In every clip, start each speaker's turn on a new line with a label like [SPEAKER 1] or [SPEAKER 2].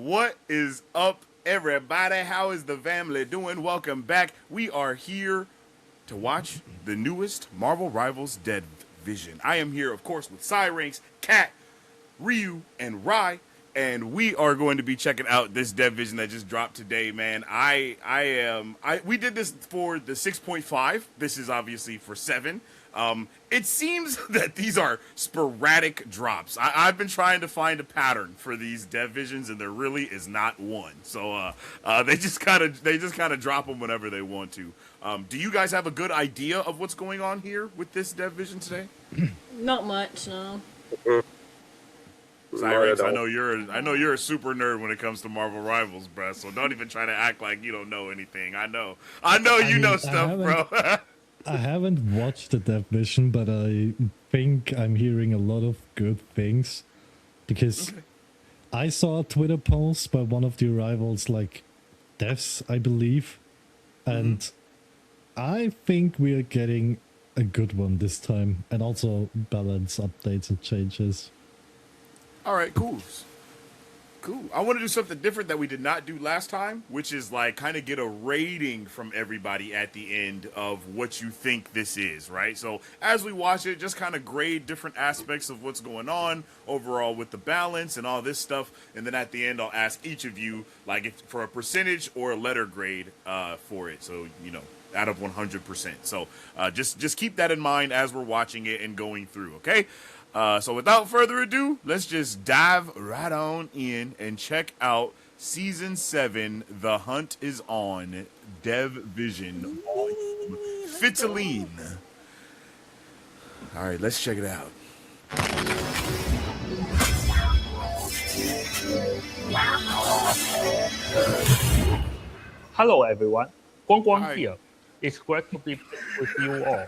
[SPEAKER 1] What is up, everybody? How is the family doing? Welcome back. We are here to watch the newest Marvel Rivals Dead Vision. I am here, of course, with Cyranks, Kat, Ryu, and Rai, and we are going to be checking out this Dead Vision that just dropped today, man. We did this for the 6.5. This is obviously for 7. It seems that these are sporadic drops. I've been trying to find a pattern for these Dev Visions, and there really is not one. So they just kind of drop them whenever they want to. Do you guys have a good idea of what's going on here with this Dev Vision today?
[SPEAKER 2] Not much, no.
[SPEAKER 1] Cyrex, I know you're a super nerd when it comes to Marvel Rivals, bruh. So don't even try to act like you don't know anything. I know you know stuff, bro.
[SPEAKER 3] I haven't watched the Dev Vision, but I think I'm hearing a lot of good things because I saw a Twitter post by one of the rivals, like devs, I believe, and I think we are getting a good one this time, and also balance updates and changes.
[SPEAKER 1] All right, cool. I want to do something different that we did not do last time, which is like kind of get a rating from everybody at the end of what you think this is, right? So as we watch it, just kind of grade different aspects of what's going on overall with the balance and all this stuff. And then at the end, I'll ask each of you like if, for a percentage or a letter grade for it. So, out of 100%. So just keep that in mind as we're watching it and going through, okay? So without further ado, let's just dive right on in and check out Season 7, The Hunt is On, Dev Vision, Fitaline. All right, let's check it out.
[SPEAKER 4] Hello everyone, Guang Guang
[SPEAKER 1] Hi.
[SPEAKER 4] here. It's great to be with you all.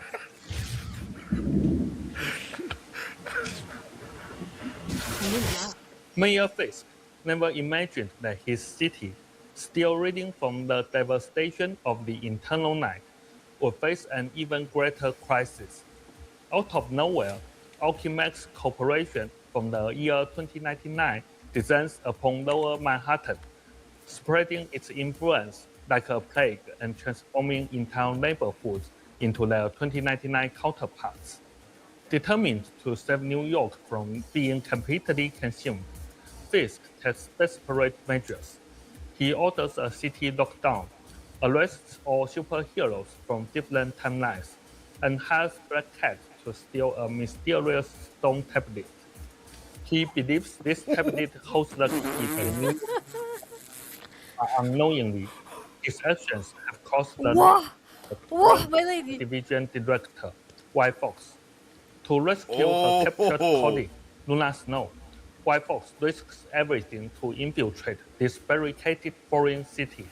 [SPEAKER 4] Mayor Fisk never imagined that his city, still reeling from the devastation of the Eternal Night, would face an even greater crisis. Out of nowhere, Alchemax Corporation from the year 2099 descends upon Lower Manhattan, spreading its influence like a plague and transforming entire neighborhoods into their 2099 counterparts. Determined to save New York from being completely consumed, Fisk takes desperate measures. He orders a city lockdown, arrests all superheroes from different timelines, and hires Black Cat to steal a mysterious stone tablet. He believes this tablet holds the key to New York. But unknowingly, his actions have caused the division director, White Fox, to rescue her captured colleague, Luna Snow. White Fox risks everything to infiltrate this barricaded foreign city.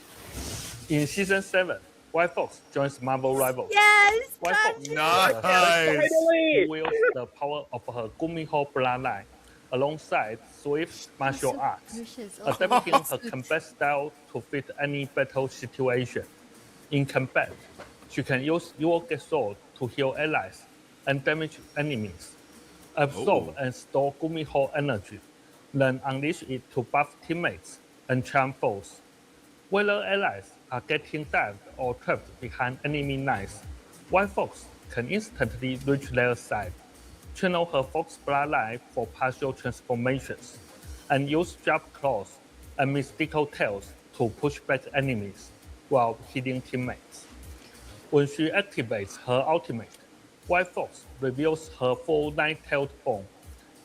[SPEAKER 4] In Season 7, White Fox joins Marvel Rivals.
[SPEAKER 2] Yes!
[SPEAKER 4] White Fox
[SPEAKER 1] Nice.
[SPEAKER 4] wields the power of her Gumiho bloodline alongside swift martial arts, adapting her combat style to fit any battle situation. In combat, she can use Yoga Sword to heal allies and damage enemies, absorb and store Gumiho energy, then unleash it to buff teammates and charm foes. Whether allies are getting dived or trapped behind enemy lines, White Fox can instantly reach their side, channel her Fox bloodline for partial transformations, and use sharp claws and mystical tails to push back enemies while healing teammates. When she activates her ultimate, White Fox reveals her full nine-tailed form,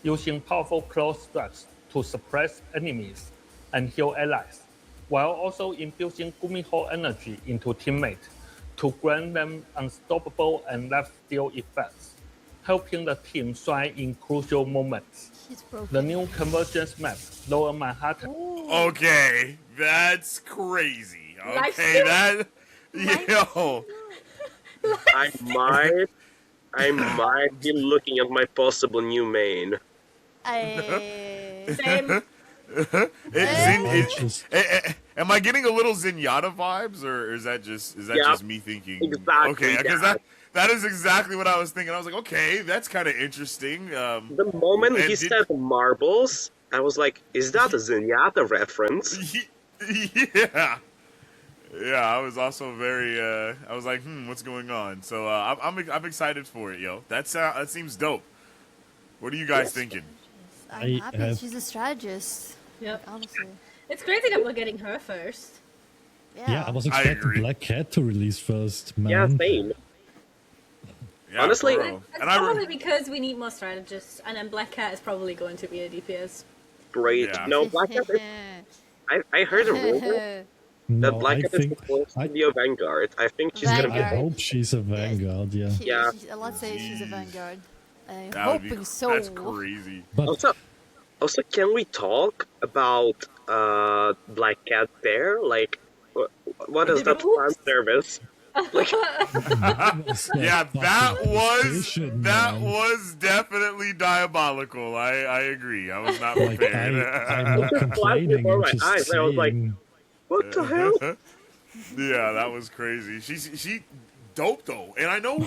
[SPEAKER 4] using powerful claw strikes to suppress enemies and heal allies, while also infusing Gumiho energy into teammates to grant them unstoppable and left-steal effects, helping the team shine in crucial moments. The new Convergence map, Lower Manhattan.
[SPEAKER 1] Okay, that's crazy. Okay, yo.
[SPEAKER 5] I might be looking at my possible new main.
[SPEAKER 2] Same.
[SPEAKER 1] Am I getting a little Zenyatta vibes, or is that just me thinking?
[SPEAKER 5] Exactly.
[SPEAKER 1] Okay, because that is exactly what I was thinking. I was like, okay, that's kind of interesting.
[SPEAKER 5] The moment he said marbles, I was like, is that a Zenyatta reference?
[SPEAKER 1] Yeah. Yeah, I was also very. I was like, what's going on? So I'm excited for it, yo. That seems dope. What are you guys thinking?
[SPEAKER 3] I
[SPEAKER 6] I'm happy
[SPEAKER 3] have-
[SPEAKER 6] she's a strategist.
[SPEAKER 2] Yep.
[SPEAKER 6] Honestly.
[SPEAKER 2] It's crazy that we're getting her first.
[SPEAKER 3] Yeah, I was
[SPEAKER 1] I
[SPEAKER 3] expecting
[SPEAKER 1] agree.
[SPEAKER 3] Black Cat to release first,
[SPEAKER 5] Yeah,
[SPEAKER 3] man.
[SPEAKER 5] same.
[SPEAKER 1] Yeah,
[SPEAKER 5] Honestly-
[SPEAKER 1] bro.
[SPEAKER 2] It's
[SPEAKER 1] And I
[SPEAKER 2] probably because we need more strategists, and then Black Cat is probably going to be a DPS.
[SPEAKER 5] Great.
[SPEAKER 1] Yeah.
[SPEAKER 5] No, Black Cat is, I heard a rumor that
[SPEAKER 3] No,
[SPEAKER 5] Black
[SPEAKER 3] I
[SPEAKER 5] Cat
[SPEAKER 3] think
[SPEAKER 5] is supposed to be a Vanguard. I think she's
[SPEAKER 3] I
[SPEAKER 5] gonna be.
[SPEAKER 6] Vanguard.
[SPEAKER 3] hope she's a Vanguard, yeah.
[SPEAKER 5] Yeah.
[SPEAKER 6] Let's say she's a
[SPEAKER 1] Jeez.
[SPEAKER 6] Vanguard. I'm
[SPEAKER 1] That would be-
[SPEAKER 6] hoping so.
[SPEAKER 1] That's crazy.
[SPEAKER 3] But
[SPEAKER 5] Also, can we talk about Black Cat there? Like, what is that
[SPEAKER 2] Oops.
[SPEAKER 5] fan service? Like,
[SPEAKER 1] Yeah, that
[SPEAKER 3] decision, man.
[SPEAKER 1] was definitely diabolical. I agree. I was not
[SPEAKER 3] like
[SPEAKER 1] prepared.
[SPEAKER 3] I'm not complaining.
[SPEAKER 5] before
[SPEAKER 3] I'm
[SPEAKER 5] my
[SPEAKER 3] just
[SPEAKER 5] eyes, I was like,
[SPEAKER 3] saying.
[SPEAKER 5] what the hell?
[SPEAKER 1] Yeah, that was crazy. She dope though, and I know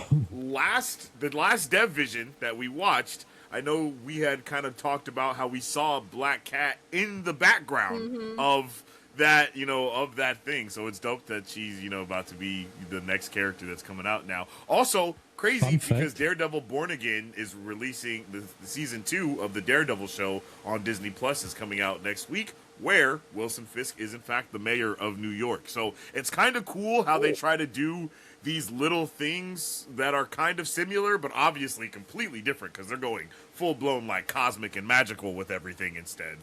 [SPEAKER 1] the last Dev Vision that we watched, I know we had kind of talked about how we saw Black Cat in the background of that, of that thing. So it's dope that she's, about to be the next character that's coming out now. Also, crazy
[SPEAKER 3] Fun fact.
[SPEAKER 1] because Daredevil Born Again is releasing the season 2 of the Daredevil show on Disney Plus is coming out next week, where Wilson Fisk is in fact the mayor of New York. So it's kind of cool how they try to do these little things that are kind of similar, but obviously completely different because they're going full blown like cosmic and magical with everything instead.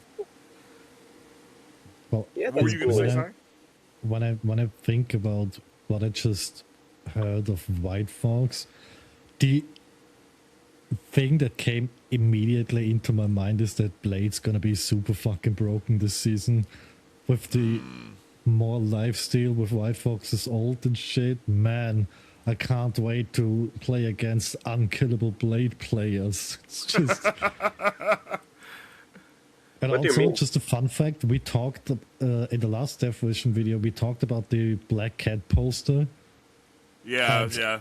[SPEAKER 3] Well,
[SPEAKER 5] Yeah,
[SPEAKER 1] What were
[SPEAKER 5] that's
[SPEAKER 1] you going to
[SPEAKER 5] cool.
[SPEAKER 1] say, sorry?
[SPEAKER 3] when I think about what I just heard of White Fox, the thing that came immediately into my mind is that Blade's gonna be super fucking broken this season with the more lifesteal with White Fox's ult and shit. Man, I can't wait to play against unkillable Blade players. It's just. And
[SPEAKER 5] What do you
[SPEAKER 3] also,
[SPEAKER 5] mean?
[SPEAKER 3] just a fun fact, we talked in the last Death Vision video, we talked about the Black Cat poster.
[SPEAKER 1] Yeah,
[SPEAKER 3] And-
[SPEAKER 1] yeah.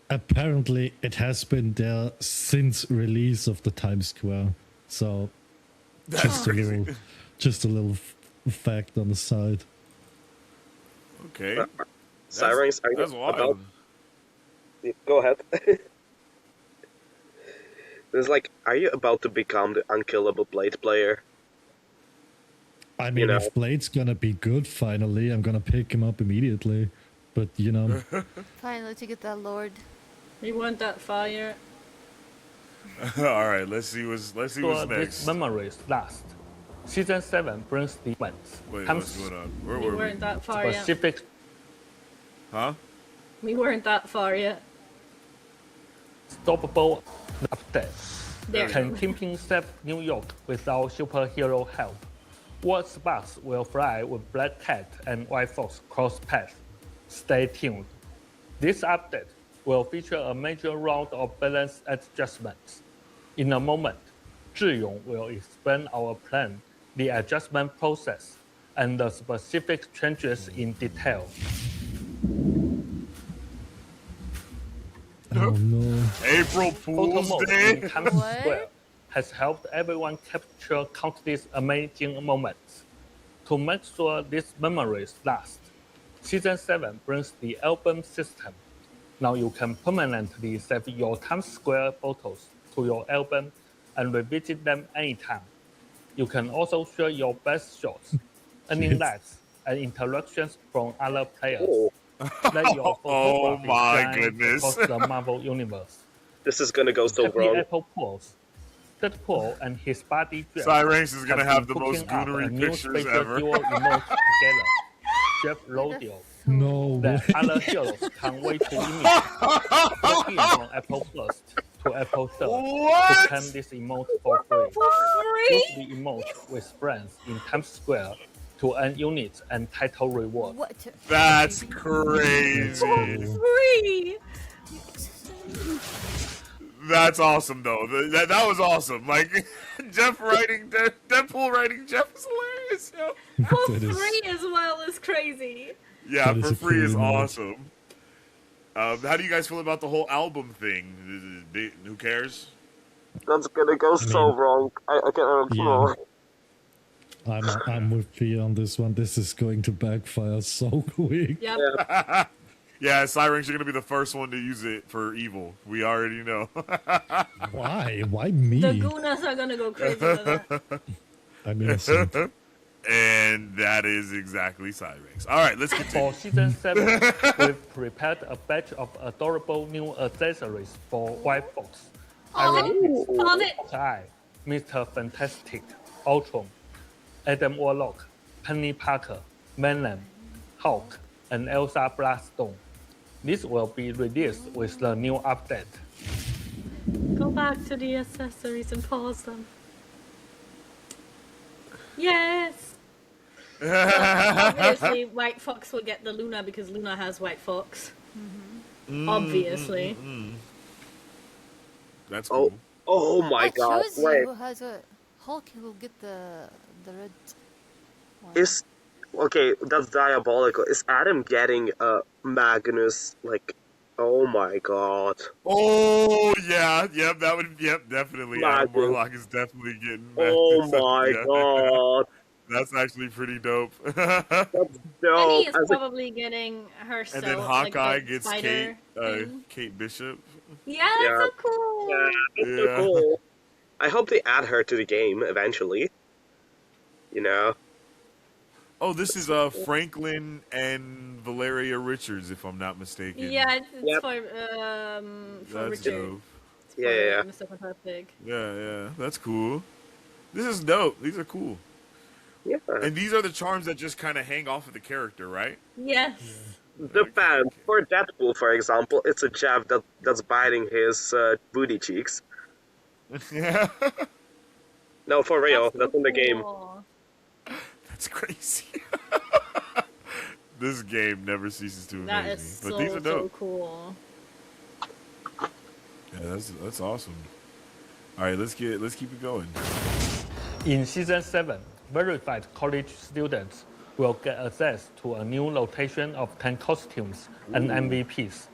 [SPEAKER 3] Apparently, it has been there since release of the Times Square. So,
[SPEAKER 1] That's
[SPEAKER 3] just a
[SPEAKER 1] crazy.
[SPEAKER 3] little fact on the side.
[SPEAKER 1] Okay.
[SPEAKER 5] Sirens, are you
[SPEAKER 1] That's wild.
[SPEAKER 5] about? Go ahead. It's like, are you about to become the unkillable Blade player?
[SPEAKER 3] I mean,
[SPEAKER 5] know.
[SPEAKER 3] if Blade's gonna be good finally, I'm gonna pick him up immediately. But,
[SPEAKER 6] Finally to get that Lord.
[SPEAKER 2] We weren't that far yet.
[SPEAKER 1] All right, let's see what's
[SPEAKER 4] So
[SPEAKER 1] next.
[SPEAKER 4] these memories last. Season 7 brings the events.
[SPEAKER 1] Wait,
[SPEAKER 4] comes
[SPEAKER 1] what's going on? Where
[SPEAKER 2] We
[SPEAKER 1] were we?
[SPEAKER 2] weren't that far yet.
[SPEAKER 4] specific
[SPEAKER 1] Huh?
[SPEAKER 2] We weren't that far yet.
[SPEAKER 4] stoppable update.
[SPEAKER 2] There.
[SPEAKER 4] Can Kingpin save New York without superhero help? What sparks will fly with Black Cat and White Fox cross paths? Stay tuned. This update will feature a major round of balance adjustments. In a moment, Zhiyong will explain our plan, the adjustment process, and the specific changes in detail.
[SPEAKER 3] oh no.
[SPEAKER 1] April
[SPEAKER 4] Photo
[SPEAKER 1] Fool's
[SPEAKER 4] mode
[SPEAKER 1] Day.
[SPEAKER 4] in Times
[SPEAKER 6] What?
[SPEAKER 4] Square has helped everyone capture countless amazing moments. To make sure these memories last, Season 7 brings the album system. Now you can permanently save your Times Square photos to your album and revisit them anytime. You can also share your best shots, earning
[SPEAKER 3] Yes.
[SPEAKER 4] likes, and interactions from other players.
[SPEAKER 5] Oh,
[SPEAKER 4] Let your
[SPEAKER 1] Oh
[SPEAKER 4] photography
[SPEAKER 1] my
[SPEAKER 4] shine
[SPEAKER 1] goodness.
[SPEAKER 4] across the Marvel universe.
[SPEAKER 5] this is gonna go so
[SPEAKER 4] Happy
[SPEAKER 5] wrong.
[SPEAKER 4] Apple Pools. Deadpool and his body dress
[SPEAKER 1] Cyrex is gonna have
[SPEAKER 4] been
[SPEAKER 1] the most
[SPEAKER 4] cooking up a
[SPEAKER 1] goonery
[SPEAKER 4] new
[SPEAKER 1] pictures
[SPEAKER 4] special
[SPEAKER 1] ever.
[SPEAKER 4] duo emote together. Jeff Rodio.
[SPEAKER 3] No
[SPEAKER 4] That
[SPEAKER 3] way.
[SPEAKER 4] other heroes can't wait to imitate. Log in on Apple First to Apple Third to
[SPEAKER 1] What?
[SPEAKER 4] claim this emote for free. Use the emote with friends in Times Square to earn units and title rewards.
[SPEAKER 6] What?
[SPEAKER 1] That's crazy.
[SPEAKER 2] Free!
[SPEAKER 1] That's awesome, though. That was awesome. Like, Jeff writing, Deadpool writing Jeff is hilarious. Yo.
[SPEAKER 2] For
[SPEAKER 3] That is-
[SPEAKER 2] free as well is crazy.
[SPEAKER 1] Yeah,
[SPEAKER 3] That is
[SPEAKER 1] for
[SPEAKER 3] a
[SPEAKER 1] free
[SPEAKER 3] cool
[SPEAKER 1] is
[SPEAKER 3] emote.
[SPEAKER 1] awesome. How do you guys feel about the whole album thing? Who cares?
[SPEAKER 5] That's gonna go so wrong. I can't.
[SPEAKER 3] Yeah. I'm with Pia on this one. This is going to backfire so quick.
[SPEAKER 2] Yep.
[SPEAKER 1] Yeah, Cyrex, you're gonna be the first one to use it for evil. We already know.
[SPEAKER 3] Why? Why me?
[SPEAKER 2] The Gunas are gonna go crazy with that.
[SPEAKER 3] I'm innocent.
[SPEAKER 1] And that is exactly Cyrex. All right, let's
[SPEAKER 4] For
[SPEAKER 1] continue.
[SPEAKER 4] Season 7, we've prepared a batch of adorable new accessories for White Fox. I repeat,
[SPEAKER 2] Pause it.
[SPEAKER 4] Hawkeye, Mr. Fantastic, Ultron, Adam Warlock, Penny Parker, Venom, Hulk, and Elsa Bloodstone. This will be released with the new update.
[SPEAKER 2] Go back to the accessories and pause them. Yes. Obviously, White Fox will get the Luna because Luna has White Fox. Obviously.
[SPEAKER 1] That's
[SPEAKER 5] Oh,
[SPEAKER 1] cool.
[SPEAKER 5] oh my god!
[SPEAKER 6] Choose
[SPEAKER 5] Wait,
[SPEAKER 6] who has a Hulk will get the red one.
[SPEAKER 5] is okay? That's diabolical. Is Adam getting Magnus? Like, oh my god!
[SPEAKER 1] Oh yeah, yep, that would, yep, definitely. Adam
[SPEAKER 5] Magnus.
[SPEAKER 1] Warlock is definitely getting.
[SPEAKER 5] Oh
[SPEAKER 1] Magnus.
[SPEAKER 5] my
[SPEAKER 1] Yeah.
[SPEAKER 5] god!
[SPEAKER 1] That's actually pretty dope.
[SPEAKER 5] That's
[SPEAKER 2] Penny
[SPEAKER 5] dope.
[SPEAKER 2] is
[SPEAKER 5] As a-
[SPEAKER 2] probably getting herself.
[SPEAKER 1] And then
[SPEAKER 2] like,
[SPEAKER 1] Hawkeye
[SPEAKER 2] the
[SPEAKER 1] gets
[SPEAKER 2] spider
[SPEAKER 1] Kate,
[SPEAKER 2] thing.
[SPEAKER 1] Kate Bishop.
[SPEAKER 2] Yeah, that's
[SPEAKER 5] Yeah.
[SPEAKER 2] so cool.
[SPEAKER 5] Yeah, that's so
[SPEAKER 1] Yeah.
[SPEAKER 5] cool. I hope they add her to the game eventually. You know?
[SPEAKER 1] Oh, this is Franklin and Valeria Richards, if I'm not mistaken.
[SPEAKER 2] Yeah, it's
[SPEAKER 5] Yep.
[SPEAKER 2] for
[SPEAKER 1] That's
[SPEAKER 2] Richard.
[SPEAKER 1] dope.
[SPEAKER 5] Yeah, yeah, yeah.
[SPEAKER 2] Mr. Fantastic.
[SPEAKER 1] Yeah, that's cool. This is dope. These are cool.
[SPEAKER 5] Yeah.
[SPEAKER 1] And these are the charms that just kind of hang off of the character, right?
[SPEAKER 2] Yes.
[SPEAKER 5] Depends. For Deadpool, for example, it's a jab that's biting his booty cheeks.
[SPEAKER 1] Yeah.
[SPEAKER 5] No, for real.
[SPEAKER 2] so
[SPEAKER 5] That's in the game.
[SPEAKER 2] cool.
[SPEAKER 1] That's crazy. This game never ceases to
[SPEAKER 2] That
[SPEAKER 1] amaze
[SPEAKER 2] is
[SPEAKER 1] me. But
[SPEAKER 2] so,
[SPEAKER 1] these are
[SPEAKER 2] so
[SPEAKER 1] dope.
[SPEAKER 2] cool.
[SPEAKER 1] Yeah, that's awesome. All right, let's keep it going.
[SPEAKER 4] In Season 7, verified college students will get access to a new rotation of 10 costumes and MVPs.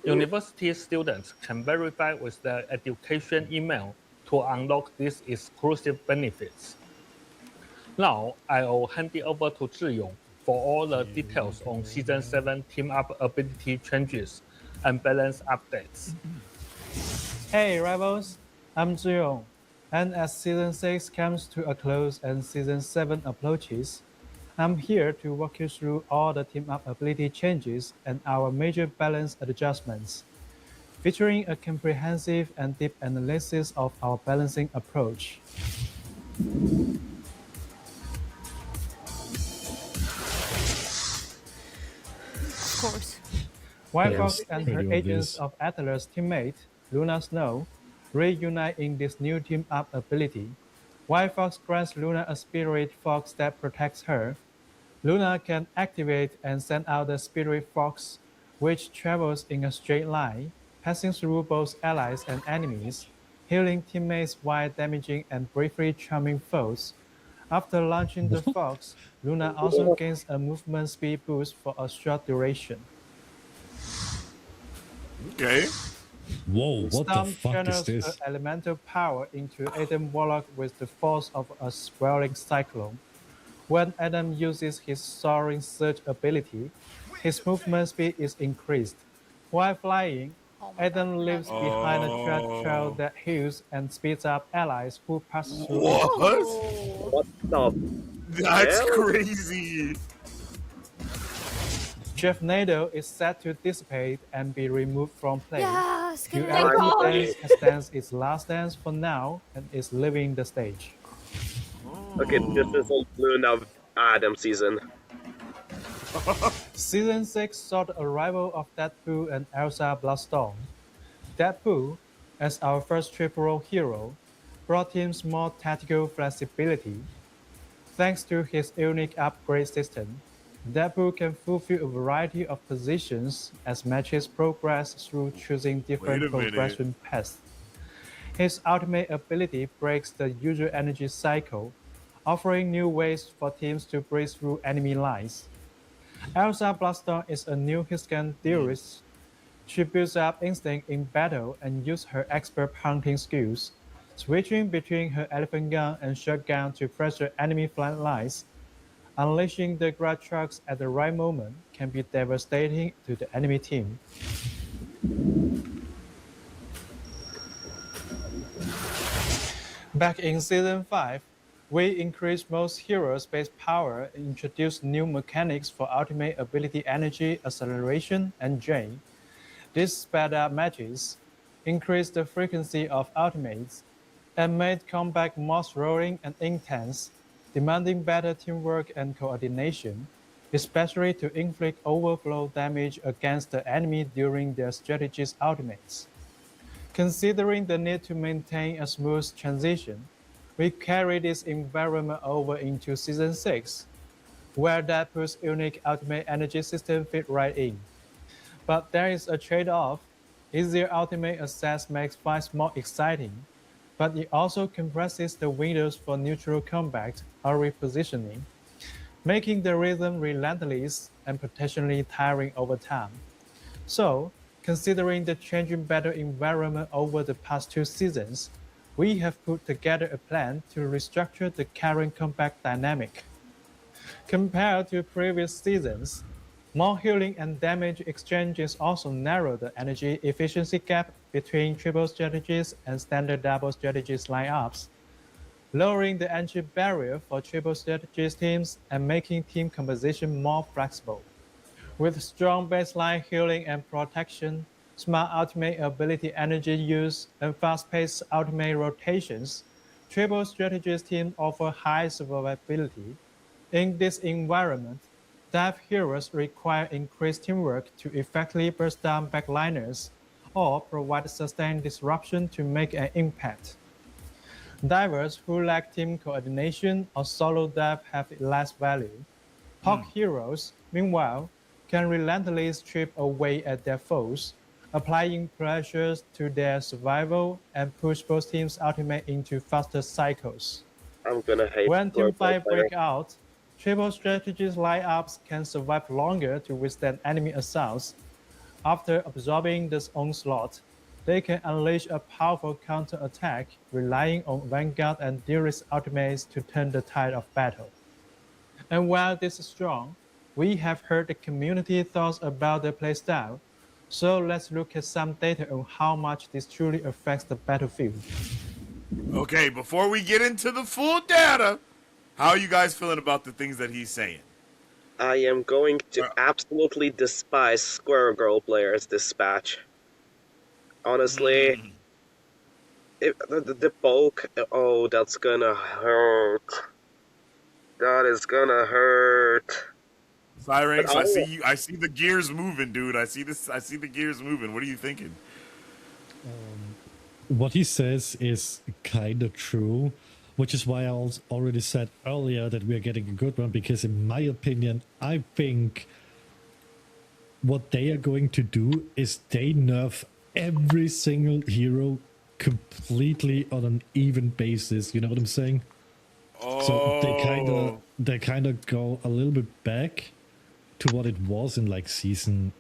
[SPEAKER 4] University students can verify with their education email to unlock these exclusive benefits. Now, I will hand it over to Zhiyong for all the details on Season 7 team-up ability changes and balance updates.
[SPEAKER 7] Hey Rivals, I'm Zhiyong, and as Season 6 comes to a close and Season 7 approaches, I'm here to walk you through all the team-up ability changes and our major balance adjustments, featuring a comprehensive and deep analysis of our balancing approach.
[SPEAKER 6] Of course.
[SPEAKER 7] White
[SPEAKER 3] That
[SPEAKER 7] Fox
[SPEAKER 3] was
[SPEAKER 7] and her
[SPEAKER 3] pretty
[SPEAKER 7] Agents
[SPEAKER 3] obvious.
[SPEAKER 7] of Atlas teammate, Luna Snow, reunite in this new team-up ability. White Fox grants Luna a Spirit Fox that protects her. Luna can activate and send out the Spirit Fox, which travels in a straight line, passing through both allies and enemies, healing teammates while damaging and briefly charming foes. After launching the Fox, Luna also gains a movement speed boost for a short duration.
[SPEAKER 1] Okay.
[SPEAKER 3] Whoa, what the
[SPEAKER 7] Storm
[SPEAKER 3] fuck is
[SPEAKER 7] channels
[SPEAKER 3] this?
[SPEAKER 7] her elemental power into Adam Warlock with the force of a swirling cyclone. When Adam uses his Soaring Surge ability, his movement speed is increased. While flying,
[SPEAKER 6] Oh my
[SPEAKER 7] Adam
[SPEAKER 6] God,
[SPEAKER 7] leaves
[SPEAKER 6] that's
[SPEAKER 7] behind a track trail
[SPEAKER 1] Oh.
[SPEAKER 7] that heals and speeds up allies who pass through.
[SPEAKER 1] What?
[SPEAKER 2] Oh.
[SPEAKER 5] What the?
[SPEAKER 1] That's
[SPEAKER 5] hell?
[SPEAKER 1] crazy.
[SPEAKER 7] Jeff Nado is set to dissipate and be removed from play.
[SPEAKER 6] Yes, get it
[SPEAKER 7] Duality
[SPEAKER 6] out.
[SPEAKER 7] Dance has danced its last dance for now and is leaving the stage.
[SPEAKER 5] Okay, this is a Luna Adam season.
[SPEAKER 7] Season 6 saw the arrival of Deadpool and Elsa Bloodstone. Deadpool, as our first triple role hero, brought teams more tactical flexibility. Thanks to his unique upgrade system, Deadpool can fulfill a variety of positions as matches progress through choosing different
[SPEAKER 1] Wait a minute.
[SPEAKER 7] progression paths. His ultimate ability breaks the usual energy cycle, offering new ways for teams to break through enemy lines. Elsa Bloodstone is a new Hiscan theorist. She builds up instinct in battle and uses her expert hunting skills, switching between her elephant gun and shotgun to pressure enemy flank lines. Unleashing the grad trucks at the right moment can be devastating to the enemy team. Back in Season 5, we increased most heroes' base power and introduced new mechanics for ultimate ability energy, acceleration, and drain. This sped up matches, increased the frequency of ultimates, and made combat more rolling and intense, demanding better teamwork and coordination, especially to inflict overflow damage against the enemy during their strategist ultimates. Considering the need to maintain a smooth transition, we carry this environment over into Season 6, where that puts unique ultimate energy system fit right in. But there is a trade-off. Easier ultimate access makes fights more exciting, but it also compresses the windows for neutral combat or repositioning, making the rhythm relentless and potentially tiring over time. So, considering the changing battle environment over the past 2 seasons, we have put together a plan to restructure the current combat dynamic. Compared to previous seasons, more healing and damage exchanges also narrow the energy efficiency gap between triple strategies and standard double strategies lineups, lowering the entry barrier for triple strategies teams and making team composition more flexible. With strong baseline healing and protection, smart ultimate ability energy use, and fast-paced ultimate rotations, triple strategies teams offer high survivability. In this environment, dive heroes require increased teamwork to effectively burst down backliners or provide sustained disruption to make an impact. Divers who lack team coordination or solo dive have less value. Hawk heroes, meanwhile, can relentlessly strip away at their foes, applying pressures to their survival and push both teams' ultimate into faster cycles.
[SPEAKER 5] I'm gonna hate
[SPEAKER 7] When
[SPEAKER 5] Square
[SPEAKER 7] teamfights
[SPEAKER 5] player.
[SPEAKER 7] break out, triple strategies lineups can survive longer to withstand enemy assaults. After absorbing this onslaught, they can unleash a powerful counterattack, relying on Vanguard and Duelist ultimates to turn the tide of battle. And while this is strong, we have heard the community thoughts about the playstyle, so let's look at some data on how much this truly affects the battlefield.
[SPEAKER 1] Okay, before we get into the full data, how are you guys feeling about the things that he's saying?
[SPEAKER 5] I am going to absolutely despise Square Girl players this patch. Honestly, if the bulk, oh, that's gonna hurt. That is gonna hurt.
[SPEAKER 1] Cyrex, I see you. I see the gears moving, dude. I see this. I see the gears moving. What are you thinking?
[SPEAKER 3] What he says is kind of true, which is why I already said earlier that we are getting a good one, because in my opinion, I think what they are going to do is they nerf every single hero completely on an even basis. You know what I'm saying?
[SPEAKER 1] Oh,
[SPEAKER 3] So they kind of go a little bit back to what it was in like season.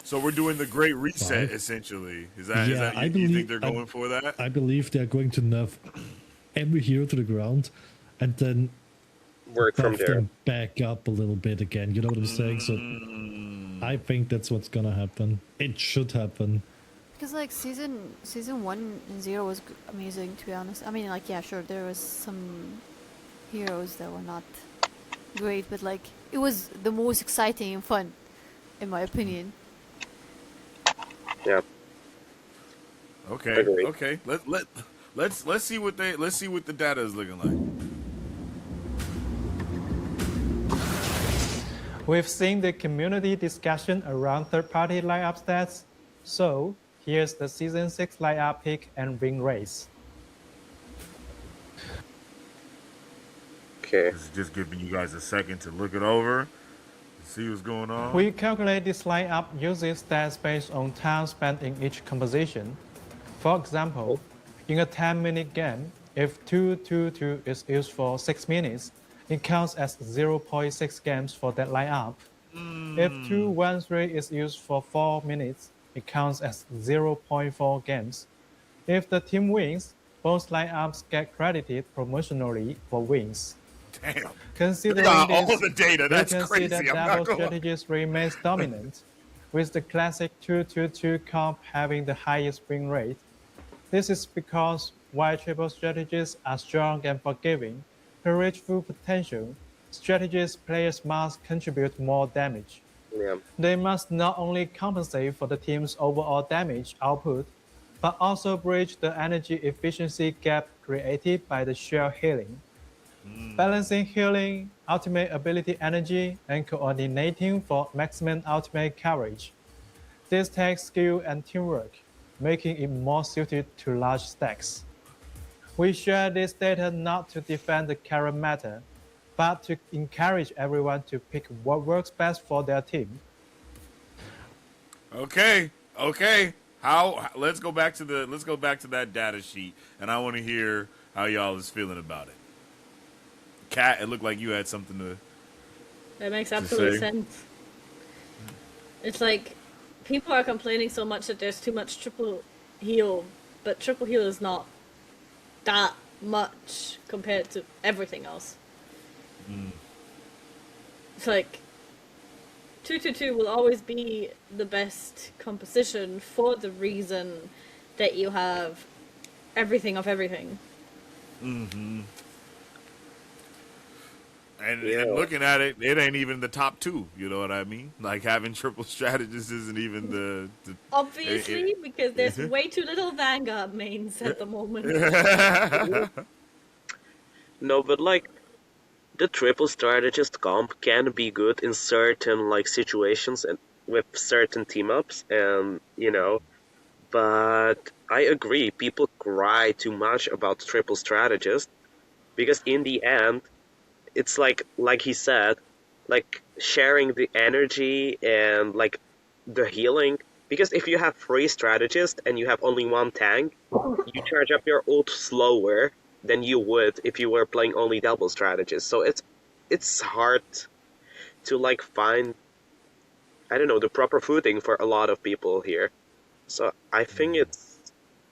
[SPEAKER 1] So we're doing the great reset,
[SPEAKER 3] 5.
[SPEAKER 1] essentially. Is that
[SPEAKER 3] Yeah,
[SPEAKER 1] you think they're going for that?
[SPEAKER 3] I believe they're going to nerf every hero to the ground and then
[SPEAKER 5] Work from
[SPEAKER 3] buff
[SPEAKER 5] there.
[SPEAKER 3] them back up a little bit again. You know what I'm saying? So I think that's what's gonna happen. It should happen.
[SPEAKER 6] Because like season 1 and 0 was amazing, to be honest. I mean, like, yeah, sure, there was some heroes that were not great, but like it was the most exciting and fun, in my opinion.
[SPEAKER 5] Yeah.
[SPEAKER 1] Okay.
[SPEAKER 5] Agreed.
[SPEAKER 1] Okay. Let's see what the data is looking like.
[SPEAKER 7] We've seen the community discussion around third-party lineup stats, so here's the Season 6 lineup pick and win race.
[SPEAKER 5] Okay.
[SPEAKER 1] This is just giving you guys a second to look it over, see what's going on.
[SPEAKER 7] We calculate this lineup using stats based on time spent in each composition. For example, in a 10-minute game, if 2-2-2 is used for 6 minutes, it counts as 0.6 games for that lineup. If 2-1-3 is used for 4 minutes, it counts as 0.4 games. If the team wins, both lineups get credited promotionally for wins.
[SPEAKER 1] Damn. They
[SPEAKER 7] Considering
[SPEAKER 1] got all
[SPEAKER 7] this,
[SPEAKER 1] the data.
[SPEAKER 7] you
[SPEAKER 1] That's
[SPEAKER 7] can see that
[SPEAKER 1] crazy. I'm
[SPEAKER 7] double
[SPEAKER 1] not gonna lie.
[SPEAKER 7] strategies remains dominant, with the classic 2-2-2 comp having the highest win rate. This is because while triple strategies are strong and forgiving, to reach full potential, strategies players must contribute more damage.
[SPEAKER 5] Yeah.
[SPEAKER 7] They must not only compensate for the team's overall damage output, but also bridge the energy efficiency gap created by the sheer healing. Balancing healing, ultimate ability energy, and coordinating for maximum ultimate coverage. This takes skill and teamwork, making it more suited to large stacks. We share this data not to defend the current meta, but to encourage everyone to pick what works best for their team.
[SPEAKER 1] Okay. Okay. How? Let's go back to that data sheet, and I want to hear how y'all is feeling about it. Kat, it looked like you had something to.
[SPEAKER 2] That makes absolute
[SPEAKER 1] say.
[SPEAKER 2] sense. It's like people are complaining so much that there's too much triple heal, but triple heal is not that much compared to everything else. It's like 2-2-2 will always be the best composition for the reason that you have everything of everything.
[SPEAKER 1] And
[SPEAKER 5] Yeah.
[SPEAKER 1] looking at it, it ain't even the top two. You know what I mean? Like having triple strategists isn't even the
[SPEAKER 2] Obviously, because there's way too little Vanguard mains at the moment.
[SPEAKER 5] No, but like the triple strategist comp can be good in certain like situations and with certain team ups, and but I agree, people cry too much about triple strategist because in the end, it's like he said, like sharing the energy and like the healing. Because if you have 3 strategists and you have only 1 tank, you charge up your ult slower than you would if you were playing only double strategists. So it's hard to like find, I don't know, the proper footing for a lot of people here. So I think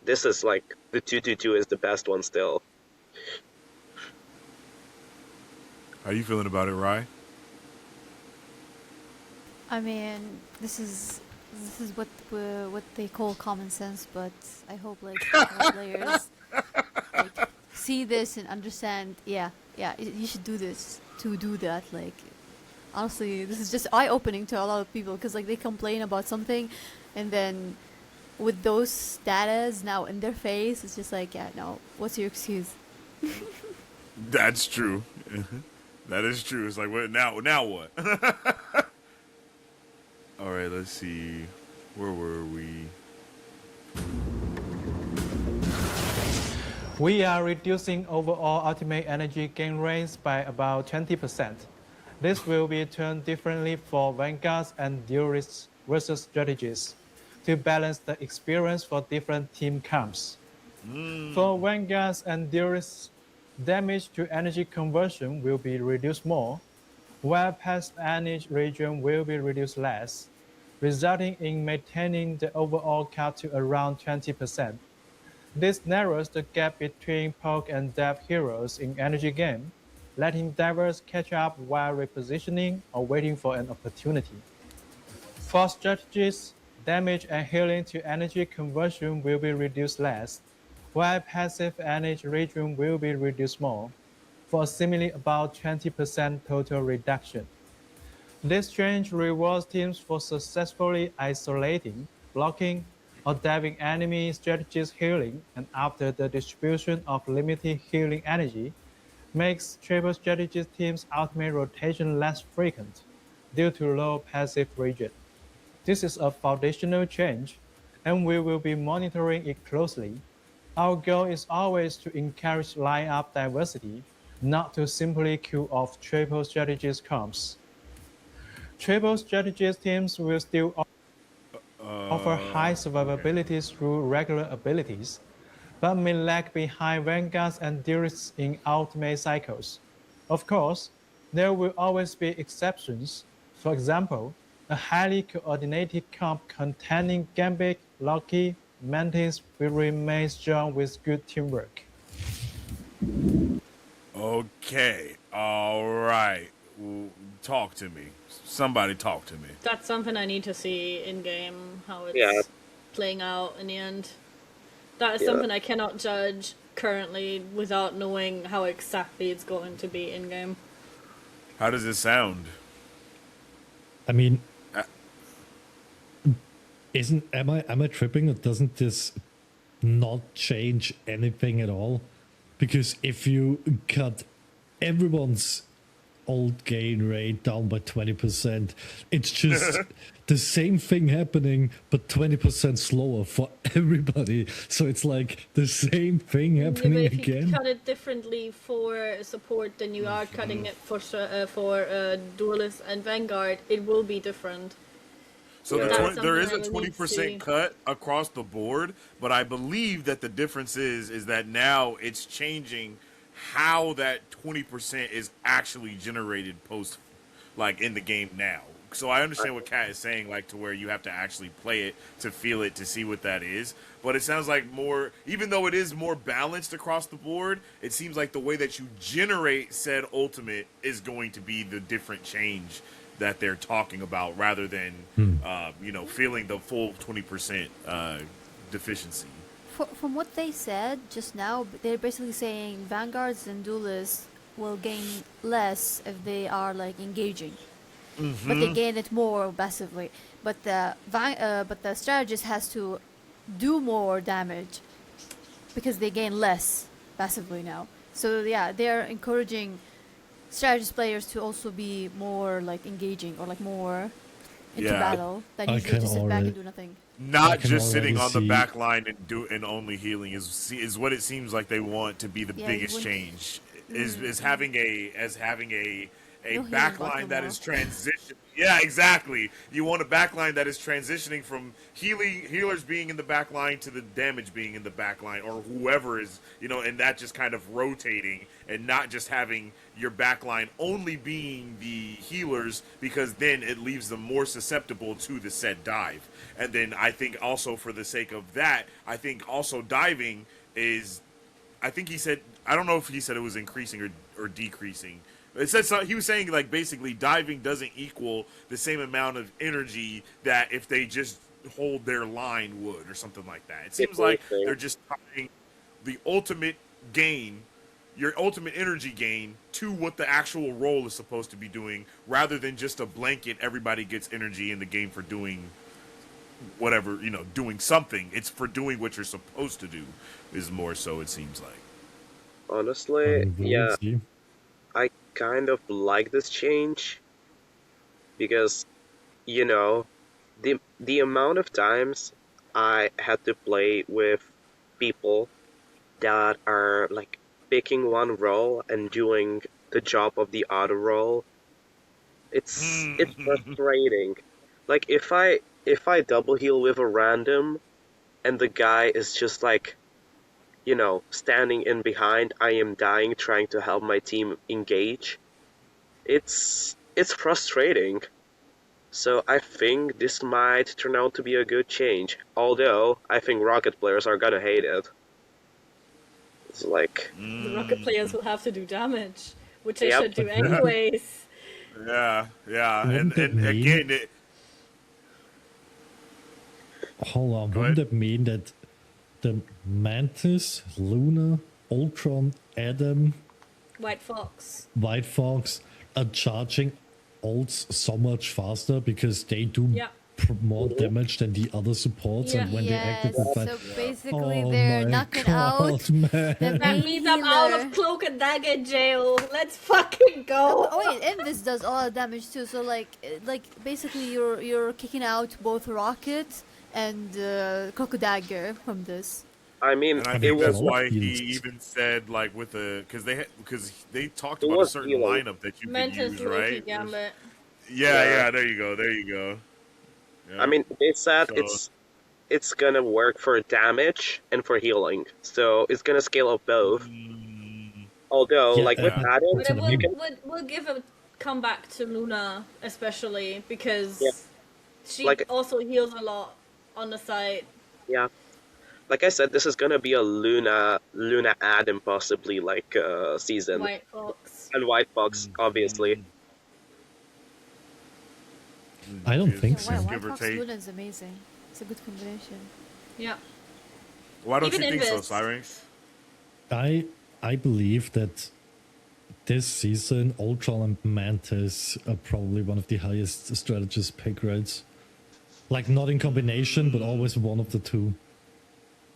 [SPEAKER 5] this is like the 2-2-2 is the best one still.
[SPEAKER 1] How you feeling about it, Rye?
[SPEAKER 6] I mean, this is what they call common sense, but I hope like more players like see this and understand. Yeah, you should do this to do that. Like, honestly, this is just eye-opening to a lot of people because like they complain about something, and then with those status now in their face, it's just like, yeah, no, what's your excuse?
[SPEAKER 1] That's true. That is true. It's like, what now? Now what? All right, let's see. Where were we?
[SPEAKER 7] We are reducing overall ultimate energy gain rates by about 20%. This will be turned differently for Vanguards and Duelists versus strategies to balance the experience for different team comps. For Vanguards and Duelists, damage to energy conversion will be reduced more, while passive energy region will be reduced less, resulting in maintaining the overall count to around 20%. This narrows the gap between poke and depth heroes in energy game, letting divers catch up while repositioning or waiting for an opportunity. For strategies, damage and healing to energy conversion will be reduced less, while passive energy region will be reduced more, for seemingly about 20% total reduction. This change rewards teams for successfully isolating, blocking, or diving enemy strategies healing, and after the distribution of limited healing energy, makes triple strategy teams' ultimate rotation less frequent due to low passive region. This is a foundational change, and we will be monitoring it closely. Our goal is always to encourage lineup diversity, not to simply kill off triple strategist comps. Triple strategist teams will still offer high survivability through regular abilities, but may lag behind Vanguards and Duelists in ultimate cycles. Of course, there will always be exceptions. For example, a highly coordinated comp containing Gambit, Loki, Mantis will remain strong with good teamwork.
[SPEAKER 1] Okay. All right. Talk to me. Somebody talk to me.
[SPEAKER 2] That's something I need to see in game, how
[SPEAKER 5] Yeah,
[SPEAKER 2] it's playing out in the end. That is
[SPEAKER 5] yeah.
[SPEAKER 2] something I cannot judge currently without knowing how exactly it's going to be in game.
[SPEAKER 1] How does it sound?
[SPEAKER 3] I mean,
[SPEAKER 1] Uh,
[SPEAKER 3] am I tripping, or doesn't this not change anything at all? Because if you cut everyone's old gain rate down by 20%, it's just the same thing happening, but 20% slower for everybody. So it's like the same thing
[SPEAKER 2] Yeah, but
[SPEAKER 3] happening
[SPEAKER 2] if you
[SPEAKER 3] again.
[SPEAKER 2] cut it differently for support than you are cutting it for Duelist and Vanguard, it will be different.
[SPEAKER 1] So
[SPEAKER 5] Yeah.
[SPEAKER 1] the
[SPEAKER 2] That's
[SPEAKER 1] 20, there is
[SPEAKER 2] something
[SPEAKER 1] a
[SPEAKER 2] I would need to see.
[SPEAKER 1] 20% cut across the board, but I believe that the difference is that now it's changing how that 20% is actually generated post, like in the game now. So I understand what Kat is saying, like to where you have to actually play it to feel it to see what that is. But it sounds like more, even though it is more balanced across the board, it seems like the way that you generate said ultimate is going to be the different change that they're talking about, rather than feeling the full 20% deficiency.
[SPEAKER 6] From what they said just now, they're basically saying vanguards and duelists will gain less if they are like engaging, but they gain it more passively. But the strategist has to do more damage because they gain less passively now. So yeah, they're encouraging strategist players to also be more like engaging or like more into
[SPEAKER 1] Yeah.
[SPEAKER 6] battle than
[SPEAKER 3] I
[SPEAKER 6] usually
[SPEAKER 3] can
[SPEAKER 6] just sit back
[SPEAKER 3] already-
[SPEAKER 6] and do nothing.
[SPEAKER 3] I
[SPEAKER 1] Not
[SPEAKER 3] can
[SPEAKER 1] just sitting
[SPEAKER 3] already
[SPEAKER 1] on the
[SPEAKER 3] see-
[SPEAKER 1] back line and only healing is what it seems like they want to be the
[SPEAKER 6] Yeah, you
[SPEAKER 1] biggest
[SPEAKER 6] wouldn't-
[SPEAKER 1] change is having a
[SPEAKER 6] No healing
[SPEAKER 1] back
[SPEAKER 6] bot no
[SPEAKER 1] line that
[SPEAKER 6] more.
[SPEAKER 1] is transition. Yeah, exactly. You want a back line that is transitioning from healers being in the back line to the damage being in the back line, or whoever is, and that just kind of rotating, and not just having your back line only being the healers, because then it leaves them more susceptible to the said dive. And then I think also, for the sake of that, I think also diving is, I think he said, I don't know if he said it was increasing or decreasing. It said he was saying, like, basically diving doesn't equal the same amount of energy that if they just hold their line would, or something like that. It seems like they're just tying the ultimate gain, your ultimate energy gain, to what the actual role is supposed to be doing, rather than just a blanket everybody gets energy in the game for doing whatever, doing something. It's for doing what you're supposed to do, is more so, it seems like.
[SPEAKER 5] Honestly,
[SPEAKER 3] we'll
[SPEAKER 5] yeah,
[SPEAKER 3] see.
[SPEAKER 5] I kind of like this change because, the amount of times I had to play with people that are like picking one role and doing the job of the other role, it's frustrating. Like if I double heal with a random and the guy is just like, standing in behind, I am dying trying to help my team engage. It's frustrating. So I think this might turn out to be a good change. Although I think Rocket players are gonna hate it. It's like,
[SPEAKER 2] The Rocket players will have to do damage, which they
[SPEAKER 5] Yep.
[SPEAKER 2] should do anyways.
[SPEAKER 1] Yeah, and
[SPEAKER 3] Wouldn't that mean-
[SPEAKER 1] again,
[SPEAKER 3] Hold on,
[SPEAKER 1] Go
[SPEAKER 3] wouldn't
[SPEAKER 1] ahead.
[SPEAKER 3] that mean that the Mantis, Luna, Ultron, Adam,
[SPEAKER 2] White Fox.
[SPEAKER 3] White Fox are charging ults so much faster because they do
[SPEAKER 2] Yeah.
[SPEAKER 3] more damage than the other supports, and when they active
[SPEAKER 6] Yes,
[SPEAKER 3] with
[SPEAKER 6] so
[SPEAKER 3] that,
[SPEAKER 6] basically
[SPEAKER 3] oh
[SPEAKER 6] they're
[SPEAKER 3] my
[SPEAKER 6] knocking
[SPEAKER 3] god,
[SPEAKER 6] out
[SPEAKER 3] man.
[SPEAKER 6] the
[SPEAKER 2] That
[SPEAKER 6] main
[SPEAKER 2] means I'm out
[SPEAKER 6] healer.
[SPEAKER 2] of Cloak and Dagger jail. Let's fucking go.
[SPEAKER 6] Oh wait, Invis does all the damage too. So like basically you're kicking out both Rocket and Crocodagger from this.
[SPEAKER 5] I mean,
[SPEAKER 1] and I
[SPEAKER 5] it
[SPEAKER 1] think that's
[SPEAKER 5] was
[SPEAKER 1] why he
[SPEAKER 3] Heals.
[SPEAKER 1] even said, like, with the because they talked
[SPEAKER 5] It
[SPEAKER 1] about a
[SPEAKER 5] was
[SPEAKER 1] certain
[SPEAKER 5] healing.
[SPEAKER 1] lineup that you could
[SPEAKER 2] Mantis,
[SPEAKER 1] use,
[SPEAKER 2] Loki,
[SPEAKER 1] right?
[SPEAKER 2] Gambit.
[SPEAKER 1] Yeah, there you go. Yeah.
[SPEAKER 5] I mean, they said
[SPEAKER 1] So-
[SPEAKER 5] it's gonna work for damage and for healing, so it's gonna scale up both. Although,
[SPEAKER 3] Yeah,
[SPEAKER 5] like with
[SPEAKER 3] yeah.
[SPEAKER 5] Adam,
[SPEAKER 2] But it
[SPEAKER 5] you can
[SPEAKER 2] would give a comeback to Luna, especially because
[SPEAKER 5] Yeah.
[SPEAKER 2] she
[SPEAKER 5] Like-
[SPEAKER 2] also heals a lot on the side.
[SPEAKER 5] Yeah. like I said, this is gonna be a Luna Adam possibly like season,
[SPEAKER 2] White Fox.
[SPEAKER 5] and White Fox obviously.
[SPEAKER 3] I don't
[SPEAKER 2] Mm.
[SPEAKER 3] think
[SPEAKER 6] Yeah,
[SPEAKER 3] so.
[SPEAKER 6] White
[SPEAKER 1] Give or
[SPEAKER 6] Fox
[SPEAKER 1] take.
[SPEAKER 6] Luna is amazing. It's a good combination.
[SPEAKER 2] Yeah.
[SPEAKER 1] Why don't
[SPEAKER 2] Even
[SPEAKER 1] you think so,
[SPEAKER 2] Invis.
[SPEAKER 1] Syrinx?
[SPEAKER 3] I believe that this season, Ultron and Mantis are probably one of the highest strategist pick rates. Like, not in combination, but always one of the two.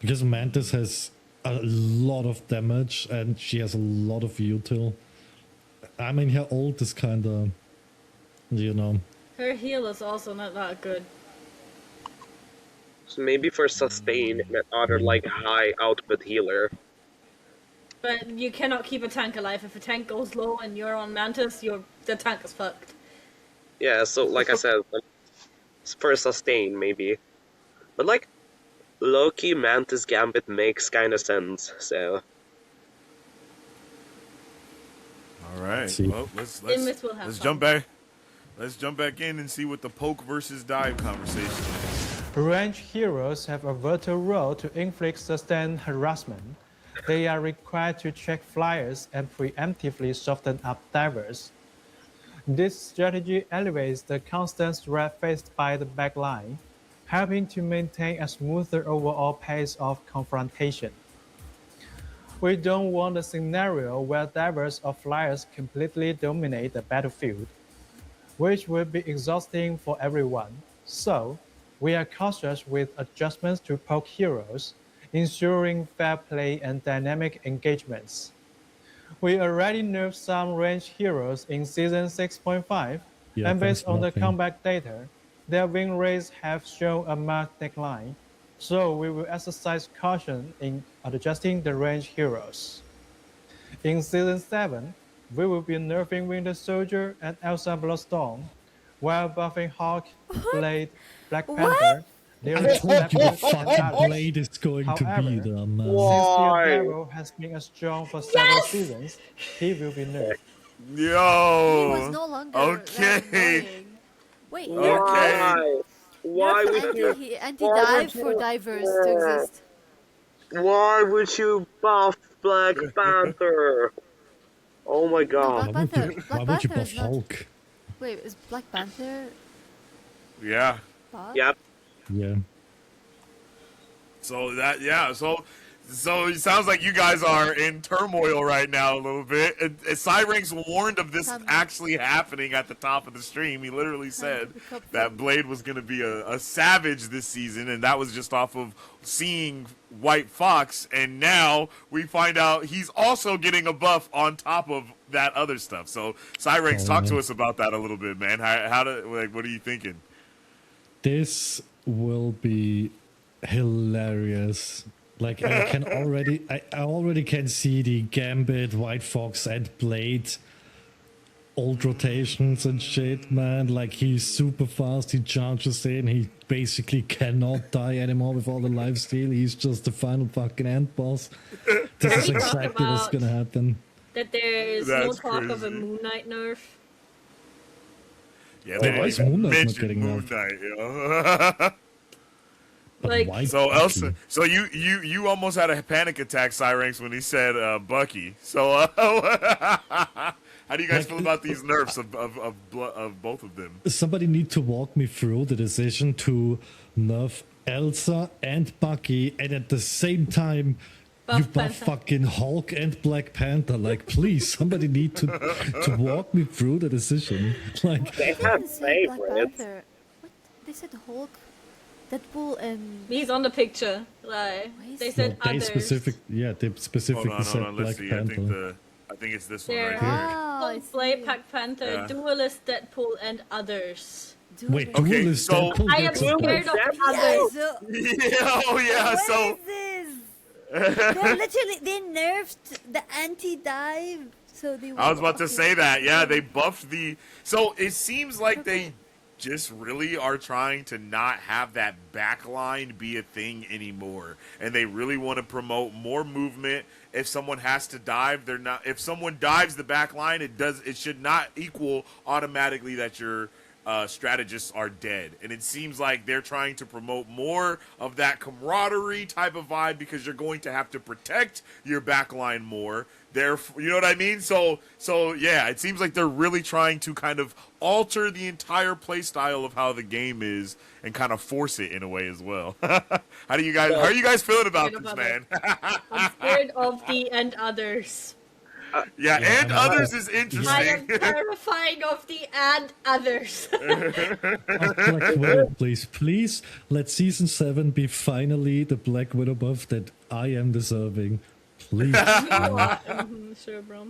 [SPEAKER 3] Because Mantis has a lot of damage and she has a lot of util. I mean, her ult is kind of, you know.
[SPEAKER 2] Her heal is also not that good.
[SPEAKER 5] So maybe for sustain and other like high output healer.
[SPEAKER 2] But you cannot keep a tank alive. If a tank goes low and you're on Mantis, the tank is fucked.
[SPEAKER 5] Yeah, so like I said, for sustain maybe. But like Loki Mantis Gambit makes kind of sense. So
[SPEAKER 1] All right.
[SPEAKER 3] See.
[SPEAKER 1] Well,
[SPEAKER 2] Invis will have
[SPEAKER 1] let's
[SPEAKER 2] fun.
[SPEAKER 1] jump back. Let's jump back in and see what the poke versus dive conversation is.
[SPEAKER 7] Range heroes have a vital role to inflict sustained harassment. They are required to check flyers and preemptively soften up divers. This strategy elevates the constant threat faced by the backline, helping to maintain a smoother overall pace of confrontation. We don't want a scenario where divers or flyers completely dominate the battlefield, which will be exhausting for everyone. So, we are cautious with adjustments to poke heroes, ensuring fair play and dynamic engagements. We already nerfed some ranged heroes in Season 6.5,
[SPEAKER 3] Yeah,
[SPEAKER 7] and based
[SPEAKER 3] thanks,
[SPEAKER 7] on the
[SPEAKER 3] Martin.
[SPEAKER 7] comeback data, their win rates have shown a marked decline, so we will exercise caution in adjusting the ranged heroes. In Season 7, we will be nerfing Winter Soldier and Elsa Bloodstorm, while buffing Hawk, Blade, Black
[SPEAKER 6] What?
[SPEAKER 7] Panther,
[SPEAKER 3] I
[SPEAKER 7] Darius
[SPEAKER 3] told you the
[SPEAKER 7] Leopard, and
[SPEAKER 3] fucking
[SPEAKER 7] others.
[SPEAKER 3] blade is going to be
[SPEAKER 7] However,
[SPEAKER 3] there, man.
[SPEAKER 7] Since
[SPEAKER 5] Why?
[SPEAKER 7] Theodaro has been strong for several seasons, he will be nerfed.
[SPEAKER 6] He was
[SPEAKER 1] Yo.
[SPEAKER 6] no longer
[SPEAKER 1] Okay.
[SPEAKER 6] that annoying. Wait,
[SPEAKER 1] Okay.
[SPEAKER 5] Why
[SPEAKER 6] nerf
[SPEAKER 5] would you?
[SPEAKER 6] anti-dive for divers to exist.
[SPEAKER 5] Why would you buff Black Panther? Oh my
[SPEAKER 6] No,
[SPEAKER 5] god.
[SPEAKER 6] Black Panther.
[SPEAKER 3] Why
[SPEAKER 6] Black
[SPEAKER 3] would you
[SPEAKER 6] Panther
[SPEAKER 3] buff
[SPEAKER 6] is not.
[SPEAKER 3] Hulk?
[SPEAKER 6] Wait, is Black Panther
[SPEAKER 1] Yeah.
[SPEAKER 6] buff?
[SPEAKER 5] Yep.
[SPEAKER 3] Yeah.
[SPEAKER 1] So so it sounds like you guys are in turmoil right now a little bit. And Cyrinx warned of this
[SPEAKER 6] Time-
[SPEAKER 1] actually happening at the top of the stream. He literally said
[SPEAKER 6] pick up
[SPEAKER 1] that
[SPEAKER 6] the-
[SPEAKER 1] Blade was going to be a savage this season, and that was just off of seeing White Fox. And now we find out he's also getting a buff on top of that other stuff. So Cyrinx, talk to us about that a little bit, man. What are you thinking?
[SPEAKER 3] This will be hilarious. Like, I already can see the Gambit, White Fox, and Blade old rotations and shit, man. Like, he's super fast, he charges in, he basically cannot die anymore with all the lifesteal. He's just the final fucking end boss. This is
[SPEAKER 2] we talk
[SPEAKER 3] exactly what's
[SPEAKER 2] about-
[SPEAKER 3] gonna happen.
[SPEAKER 2] That there is no
[SPEAKER 1] That's
[SPEAKER 2] talk of a
[SPEAKER 1] crazy.
[SPEAKER 2] Moon Knight nerf.
[SPEAKER 1] Yeah,
[SPEAKER 3] Oh,
[SPEAKER 1] they
[SPEAKER 3] why
[SPEAKER 1] didn't
[SPEAKER 3] is
[SPEAKER 1] even
[SPEAKER 3] Moon Knight not
[SPEAKER 1] mention
[SPEAKER 3] getting
[SPEAKER 1] Moon
[SPEAKER 3] nerfed?
[SPEAKER 1] Knight, yo.
[SPEAKER 3] But
[SPEAKER 2] Like-
[SPEAKER 3] why
[SPEAKER 1] So
[SPEAKER 3] Bucky?
[SPEAKER 1] Elsa, so you almost had a panic attack, Cyrinx, when he said Bucky. So how do you guys
[SPEAKER 3] Like,
[SPEAKER 1] feel about these nerfs of both of them?
[SPEAKER 3] Somebody need to walk me through the decision to nerf Elsa and Bucky, and at the same time you
[SPEAKER 2] Buff
[SPEAKER 3] buff
[SPEAKER 2] Panther.
[SPEAKER 3] fucking Hulk and Black Panther. Like, please, somebody need to walk me through the decision. Like,
[SPEAKER 5] They
[SPEAKER 6] They
[SPEAKER 5] have
[SPEAKER 6] didn't say Black
[SPEAKER 5] favorites.
[SPEAKER 6] Panther. What? They said Hulk, Deadpool, and
[SPEAKER 2] He's on the picture. Like
[SPEAKER 6] Why is
[SPEAKER 2] they
[SPEAKER 6] he-
[SPEAKER 2] said
[SPEAKER 3] they
[SPEAKER 2] others.
[SPEAKER 3] specifically
[SPEAKER 1] Hold
[SPEAKER 3] said
[SPEAKER 1] on.
[SPEAKER 3] Black
[SPEAKER 1] Let's see.
[SPEAKER 3] Panther.
[SPEAKER 1] I think it's this one
[SPEAKER 2] There
[SPEAKER 1] right here.
[SPEAKER 6] oh,
[SPEAKER 2] Hulk, Blade, Black Panther,
[SPEAKER 1] Yeah.
[SPEAKER 2] Duelist, Deadpool, and others.
[SPEAKER 3] Wait,
[SPEAKER 6] Dude,
[SPEAKER 1] Okay,
[SPEAKER 3] Duelist
[SPEAKER 1] so-
[SPEAKER 3] Deadpool
[SPEAKER 2] I am
[SPEAKER 3] gets a
[SPEAKER 2] scared
[SPEAKER 3] buff?
[SPEAKER 2] of others.
[SPEAKER 1] Yeah, oh yeah.
[SPEAKER 8] What
[SPEAKER 1] So
[SPEAKER 8] is this? They literally they nerfed the anti-dive, so they.
[SPEAKER 1] I was about to say that. Yeah, they buffed the. So it seems like they just really are trying to not have that backline be a thing anymore, and they really want to promote more movement. If someone has to dive, they're not. If someone dives the backline, it should not equal automatically that you're strategists are dead, and it seems like they're trying to promote more of that camaraderie type of vibe because you're going to have to protect your backline more. You know what I mean? So yeah, it seems like they're really trying to kind of alter the entire play style of how the game is and kind of force it in a way as well. How are you guys feeling about this, man?
[SPEAKER 2] I'm scared of the and others.
[SPEAKER 1] Yeah,
[SPEAKER 3] Yeah,
[SPEAKER 1] and
[SPEAKER 3] I mean,
[SPEAKER 1] others is
[SPEAKER 2] I am
[SPEAKER 1] interesting.
[SPEAKER 2] terrified of the and others.
[SPEAKER 3] Black Widow, please let season 7 be finally the Black Widow buff that I am deserving. Please.
[SPEAKER 2] Sure, bro.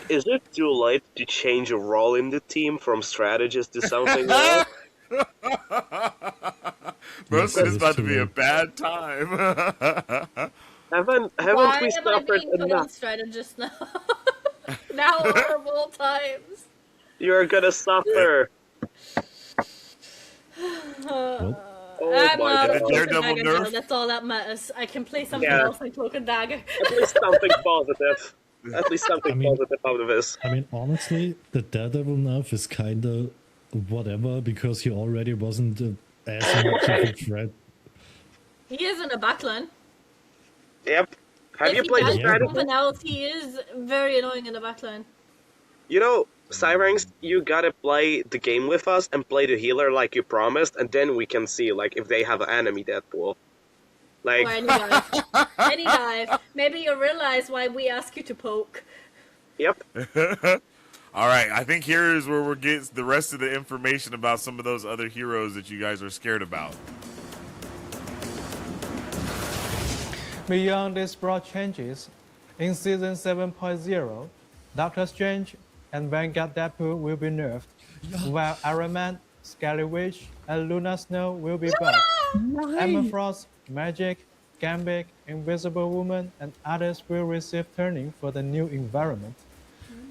[SPEAKER 5] Is it too late to change a role in the team from strategist to something else?
[SPEAKER 1] Bro
[SPEAKER 3] Yes,
[SPEAKER 1] said
[SPEAKER 3] it
[SPEAKER 1] it's
[SPEAKER 3] is
[SPEAKER 1] about to
[SPEAKER 3] too
[SPEAKER 1] be a
[SPEAKER 3] late.
[SPEAKER 1] bad time.
[SPEAKER 5] Haven't
[SPEAKER 2] Why
[SPEAKER 5] we
[SPEAKER 2] am I
[SPEAKER 5] suffered
[SPEAKER 2] being put on
[SPEAKER 5] enough?
[SPEAKER 2] strategist now? Now or of all times.
[SPEAKER 5] You're gonna suffer.
[SPEAKER 3] Well,
[SPEAKER 5] Oh
[SPEAKER 2] I'm
[SPEAKER 5] my
[SPEAKER 2] not
[SPEAKER 1] The
[SPEAKER 2] a
[SPEAKER 5] god.
[SPEAKER 2] Cloak and
[SPEAKER 1] Daredevil
[SPEAKER 2] Dagger now.
[SPEAKER 1] nerf?
[SPEAKER 2] That's all that matters. I can play something
[SPEAKER 5] Yeah.
[SPEAKER 2] else than Cloak and Dagger.
[SPEAKER 5] At least something positive. At least something
[SPEAKER 3] I mean-
[SPEAKER 5] positive out of this.
[SPEAKER 3] I mean, honestly, the Daredevil nerf is kind of whatever because he already wasn't as much of a threat.
[SPEAKER 2] He is in a backline.
[SPEAKER 5] Yep. Have
[SPEAKER 2] If
[SPEAKER 5] you
[SPEAKER 2] he
[SPEAKER 5] played
[SPEAKER 2] does
[SPEAKER 3] Yeah, but-
[SPEAKER 5] strategist?
[SPEAKER 2] something else, he is very annoying in the backline.
[SPEAKER 5] You know, Cyranx, you gotta play the game with us and play the healer like you promised, and then we can see like if they have an enemy Deadpool. Like,
[SPEAKER 2] Or any dive. Any dive. Maybe you'll realize why we ask you to poke.
[SPEAKER 5] yep.
[SPEAKER 1] All right, I think here's where we're getting the rest of the information about some of those other heroes that you guys are scared about.
[SPEAKER 7] Beyond these broad changes, in Season 7.0, Doctor Strange and Vanguard Deadpool will be nerfed, while Iron Man, Scarlet Witch, and Luna Snow will be buffed. Emma Frost, Magic, Gambit, Invisible Woman, and others will receive turning for the new environment.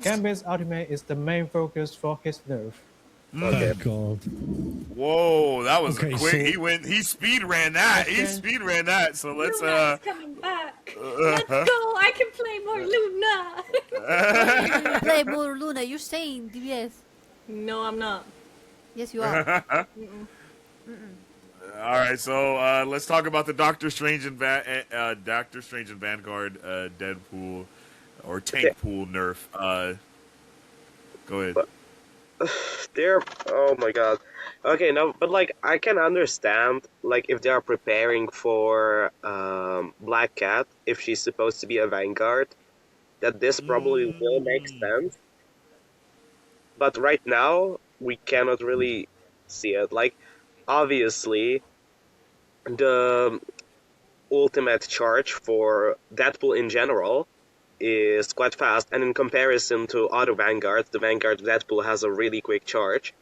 [SPEAKER 7] Gambit's ultimate is the main focus for his nerf.
[SPEAKER 3] Thank God.
[SPEAKER 1] Whoa, that was
[SPEAKER 3] Okay,
[SPEAKER 1] a quick.
[SPEAKER 3] so-
[SPEAKER 1] He speed ran that. He
[SPEAKER 7] Okay.
[SPEAKER 1] speed ran that. So let's
[SPEAKER 2] Luna's coming back. Let's go. I can play more Luna.
[SPEAKER 6] Play more Luna. You're saying DBS.
[SPEAKER 2] No, I'm not.
[SPEAKER 6] Yes, you are.
[SPEAKER 1] All right, so let's talk about the Doctor Strange and Vanguard Deadpool or Tank Pool nerf. Go ahead.
[SPEAKER 5] They're oh my god. Okay, no, but like I can understand like if they are preparing for Black Cat, if she's supposed to be a Vanguard, that this probably will make sense. But right now we cannot really see it. Like obviously the ultimate charge for Deadpool in general is quite fast, and in comparison to other Vanguards, the Vanguard Deadpool has a really quick charge.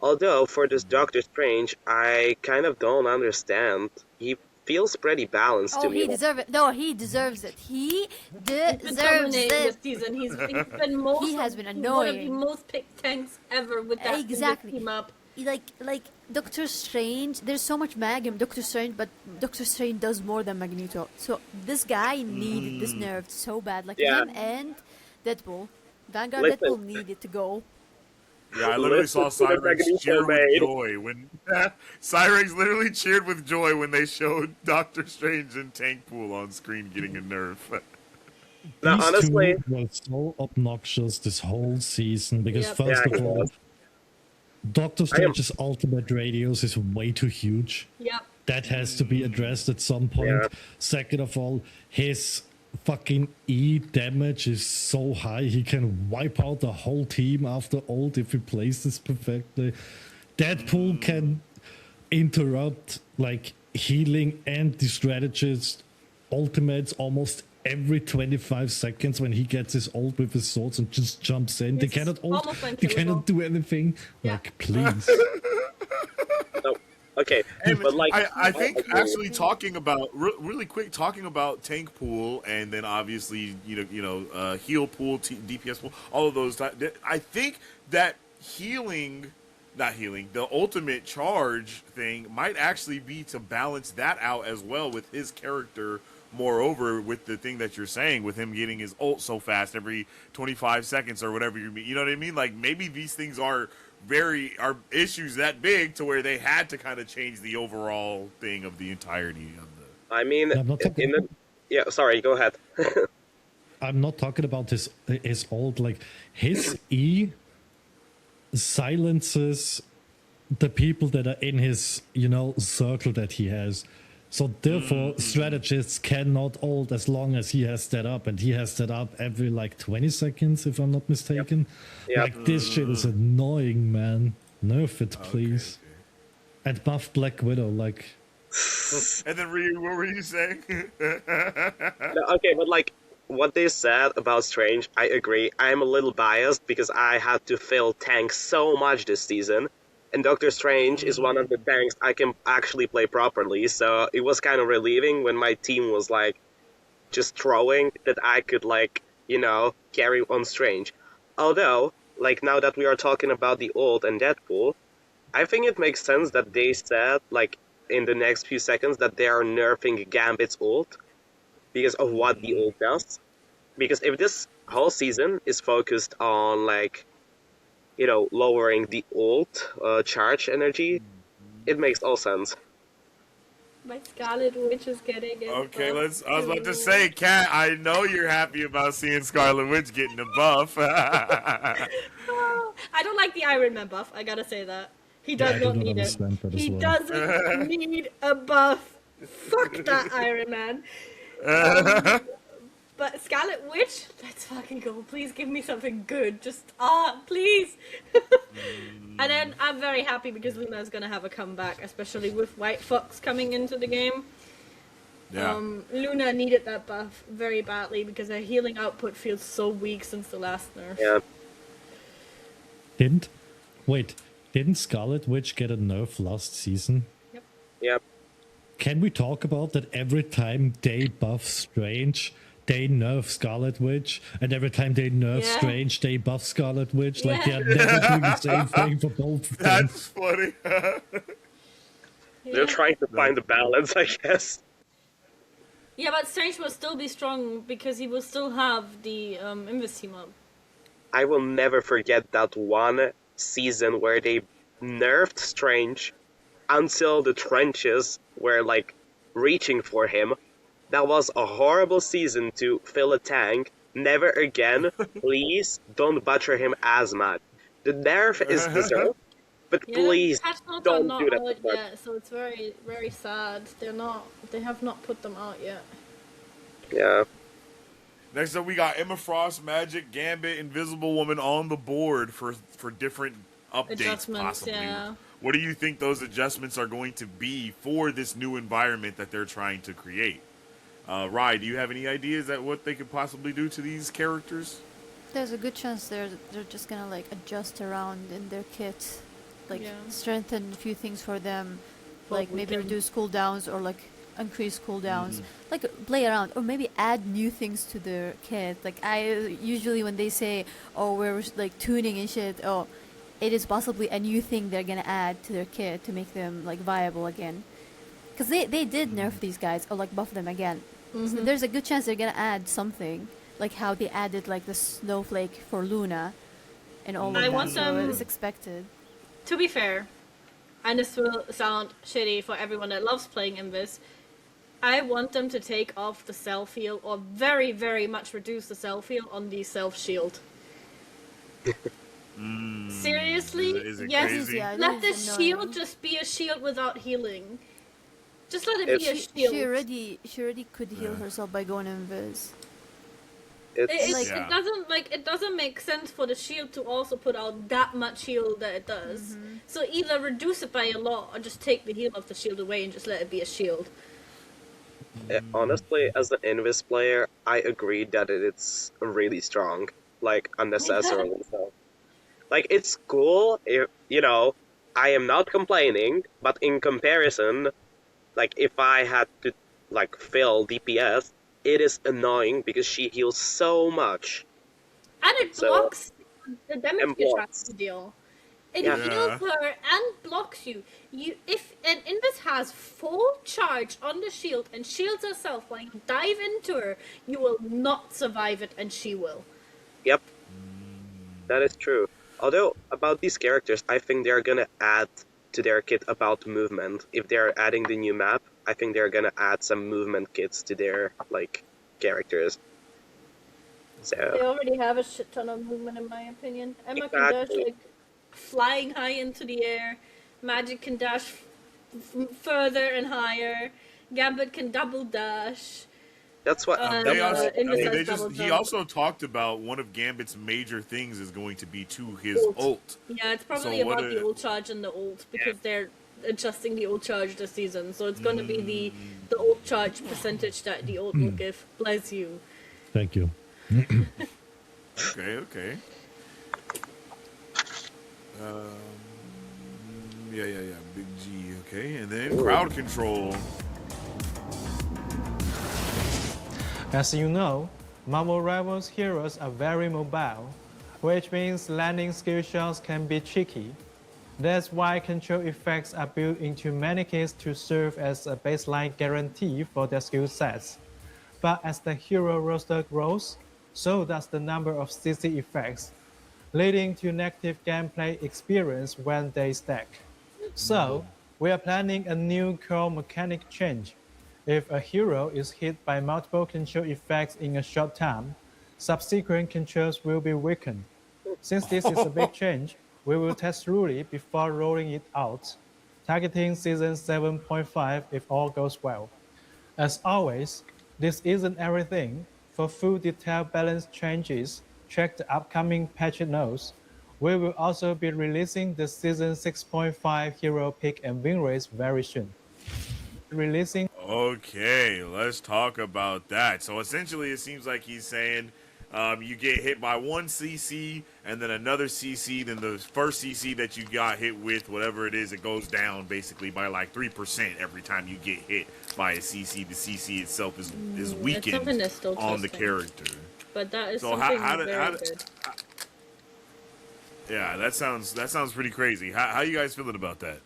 [SPEAKER 5] Although, for this Doctor Strange, I kind of don't understand. He feels pretty balanced
[SPEAKER 6] Oh,
[SPEAKER 5] to me.
[SPEAKER 6] he deserves it. No, he deserves it. He
[SPEAKER 2] Been
[SPEAKER 6] deserves
[SPEAKER 2] dominating this
[SPEAKER 6] it.
[SPEAKER 2] season. He's been most.
[SPEAKER 6] He has been
[SPEAKER 2] One of the
[SPEAKER 6] annoying.
[SPEAKER 2] most picked tanks ever with that
[SPEAKER 6] Exactly.
[SPEAKER 2] team up.
[SPEAKER 6] Like Doctor Strange, there's so much mag in Doctor Strange, but Doctor Strange does more than Magneto. So this guy needed this nerf so bad. Like
[SPEAKER 5] Yeah.
[SPEAKER 6] him and Deadpool. Vanguard
[SPEAKER 5] Listen.
[SPEAKER 6] Deadpool needed to go.
[SPEAKER 1] Yeah, I literally saw
[SPEAKER 5] Listen to the
[SPEAKER 1] Cyrex
[SPEAKER 5] Magneto
[SPEAKER 1] cheer with
[SPEAKER 5] made.
[SPEAKER 1] joy when Cyrex literally cheered with joy when they showed Doctor Strange and Tank Pool on screen getting a nerf.
[SPEAKER 5] Now,
[SPEAKER 3] These
[SPEAKER 5] honestly,
[SPEAKER 3] two were so obnoxious this whole season because
[SPEAKER 2] Yep.
[SPEAKER 3] first
[SPEAKER 5] Yeah,
[SPEAKER 3] of all,
[SPEAKER 5] yes.
[SPEAKER 3] Doctor Strange's ultimate radius is way too huge.
[SPEAKER 2] Yep.
[SPEAKER 3] That has to be addressed at some point.
[SPEAKER 5] Yeah.
[SPEAKER 3] Second of all, his fucking E damage is so high he can wipe out the whole team after ult if he plays this perfectly. Deadpool can interrupt like healing and the strategist ultimates almost every 25 seconds when he gets his ult with his swords and just jumps in. They
[SPEAKER 2] It's
[SPEAKER 3] cannot ult,
[SPEAKER 2] almost
[SPEAKER 3] they
[SPEAKER 2] unkillable.
[SPEAKER 3] cannot do anything.
[SPEAKER 2] Yeah.
[SPEAKER 3] Like, please.
[SPEAKER 5] no. Okay,
[SPEAKER 1] And
[SPEAKER 5] but like
[SPEAKER 1] I think
[SPEAKER 5] agree.
[SPEAKER 1] actually talking about really quick talking about Tank Pool and then obviously heal pool, DPS pool, all of those. I think that the ultimate charge thing might actually be to balance that out as well with his character. Moreover, with the thing that you're saying, with him getting his ult so fast every 25 seconds or whatever you mean, you know what I mean? Like maybe these things are are issues that big to where they had to kind of change the overall thing of the entirety of the.
[SPEAKER 5] I mean,
[SPEAKER 3] I'm not talking.
[SPEAKER 5] in the yeah. Sorry, go ahead.
[SPEAKER 3] I'm not talking about his old, like his E silences the people that are in his circle that he has. So therefore, strategists cannot ult as long as he has that up, and he has that up every like 20 seconds, if I'm not mistaken.
[SPEAKER 5] Yep.
[SPEAKER 3] Like this shit is annoying, man. Nerf it, please.
[SPEAKER 1] Okay.
[SPEAKER 3] And buff Black Widow, like.
[SPEAKER 1] And then Ryu, what were you saying?
[SPEAKER 5] No, okay, but like what they said about Strange, I agree. I'm a little biased because I had to fill tanks so much this season. And Doctor Strange is one of the tanks I can actually play properly, so it was kind of relieving when my team was like just throwing that I could carry on Strange. Although, like now that we are talking about the ult and Deadpool, I think it makes sense that they said like in the next few seconds that they are nerfing Gambit's ult because of what the ult does. Because if this whole season is focused on lowering the ult charge energy, it makes all sense.
[SPEAKER 2] My Scarlet Witch is getting it.
[SPEAKER 1] Okay, I was about to say, Kat, I know you're happy about seeing Scarlet Witch getting a buff.
[SPEAKER 2] I don't like the Iron Man buff, I gotta say that. He does not need it. He doesn't need a buff. Fuck that Iron Man. But Scarlet Witch, let's fucking go. Please give me something good. Just, please. And then I'm very happy because Luna's gonna have a comeback, especially with White Fox coming into the game.
[SPEAKER 1] Yeah.
[SPEAKER 2] Luna needed that buff very badly because her healing output feels so weak since the last nerf.
[SPEAKER 5] Yeah.
[SPEAKER 3] Didn't Scarlet Witch get a nerf last season?
[SPEAKER 5] Yep.
[SPEAKER 3] Can we talk about that every time they buff Strange, they nerf Scarlet Witch, and every time they nerf Strange, they buff Scarlet Witch? Like they're never doing the same thing for both of them.
[SPEAKER 1] That's funny.
[SPEAKER 5] They're trying to find the balance, I guess.
[SPEAKER 2] Yeah, but Strange will still be strong because he will still have the Invis team up.
[SPEAKER 5] I will never forget that one season where they nerfed Strange until the trenches were reaching for him. That was a horrible season to fill a tank. Never again. Please don't butcher him as much. The nerf is deserved, but please don't do that.
[SPEAKER 2] Out yet, so it's very, very sad. They have not put them out yet.
[SPEAKER 5] Yeah.
[SPEAKER 1] Next up, we got Emma Frost, Magic, Gambit, Invisible Woman on the board for different updates, possibly.
[SPEAKER 2] Yeah.
[SPEAKER 1] What do you think those adjustments are going to be for this new environment that they're trying to create? Rye, do you have any ideas at what they could possibly do to these characters?
[SPEAKER 6] There's a good chance they're just gonna adjust around in their kit, strengthen a few things for them, maybe reduce cooldowns or increase cooldowns, play around, or maybe add new things to their kit. I usually when they say, oh, we're tuning and shit, oh, it is possibly a new thing they're gonna add to their kit to make them viable again, because they did nerf these guys or buff them again. So there's a good chance they're gonna add something, like how they added the snowflake for Luna and all of that. So it was expected.
[SPEAKER 2] To be fair, and this will sound shitty for everyone that loves playing Invis, I want them to take off the self heal or very, very much reduce the self heal on the self shield. Seriously?
[SPEAKER 1] Is it
[SPEAKER 2] yes.
[SPEAKER 1] crazy?
[SPEAKER 6] Yeah,
[SPEAKER 2] Let the
[SPEAKER 6] annoying.
[SPEAKER 2] shield just be a shield without healing. Just let it be a shield.
[SPEAKER 6] She already could heal herself by going invis.
[SPEAKER 2] It doesn't make sense for the shield to also put out that much heal that it does. So either reduce it by a lot or just take the heal of the shield away and just let it be a shield.
[SPEAKER 5] Honestly, as an Invis player, I agree that it's really strong, unnecessarily so. It's cool, if, I am not complaining, but in comparison, if I had to, fill DPS, it is annoying because she heals so much.
[SPEAKER 2] And it blocks the damage you're trying to deal. It heals her and blocks you. If an Invis has full charge on the shield and shields herself while you dive into her, you will not survive it, and she will.
[SPEAKER 5] Yep. That is true. Although about these characters, I think they're gonna add to their kit about movement. If they're adding the new map, I think they're gonna add some movement kits to their like characters.
[SPEAKER 2] They
[SPEAKER 5] So
[SPEAKER 2] already have a shit ton of movement, in my opinion. Emma can dash
[SPEAKER 5] exactly.
[SPEAKER 2] like flying high into the air. Magic can dash further and higher. Gambit can double dash.
[SPEAKER 5] That's what
[SPEAKER 1] They also, I mean,
[SPEAKER 2] Innocence double
[SPEAKER 1] he
[SPEAKER 2] jump.
[SPEAKER 1] also talked about one of Gambit's major things is going to be to his ult.
[SPEAKER 2] Yeah, it's probably
[SPEAKER 1] So what
[SPEAKER 2] about the
[SPEAKER 1] a-
[SPEAKER 2] ult charge and the ult because they're adjusting the ult charge this season. So it's going to be the ult charge percentage that the ult will give. Bless you.
[SPEAKER 3] Thank you.
[SPEAKER 1] Okay. Yeah. Big G. Okay, and then crowd control.
[SPEAKER 7] As you know, Marvel Rivals heroes are very mobile, which means landing skill shots can be tricky. That's why control effects are built into many kits to serve as a baseline guarantee for their skill sets. But as the hero roster grows, so does the number of CC effects, leading to negative gameplay experience when they stack. So, we are planning a new core mechanic change. If a hero is hit by multiple control effects in a short time, subsequent controls will be weakened. Since this is a big change, we will test thoroughly before rolling it out, targeting season 7.5 if all goes well. As always, this isn't everything. For full detailed balance changes, check the upcoming patch notes. We will also be releasing the season 6.5 hero pick and win race very soon. Releasing
[SPEAKER 1] Okay, let's talk about that. So essentially, it seems like he's saying you get hit by one CC and then another CC, then the first CC that you got hit with, whatever it is, it goes down basically by like 3% every time you get hit by a CC. The CC itself is
[SPEAKER 2] something
[SPEAKER 1] weakened
[SPEAKER 2] that's still
[SPEAKER 1] on the
[SPEAKER 2] testing.
[SPEAKER 1] character.
[SPEAKER 2] But that is
[SPEAKER 1] So
[SPEAKER 2] something
[SPEAKER 1] how
[SPEAKER 2] very good.
[SPEAKER 1] Yeah, that sounds pretty crazy. How you guys feeling about that?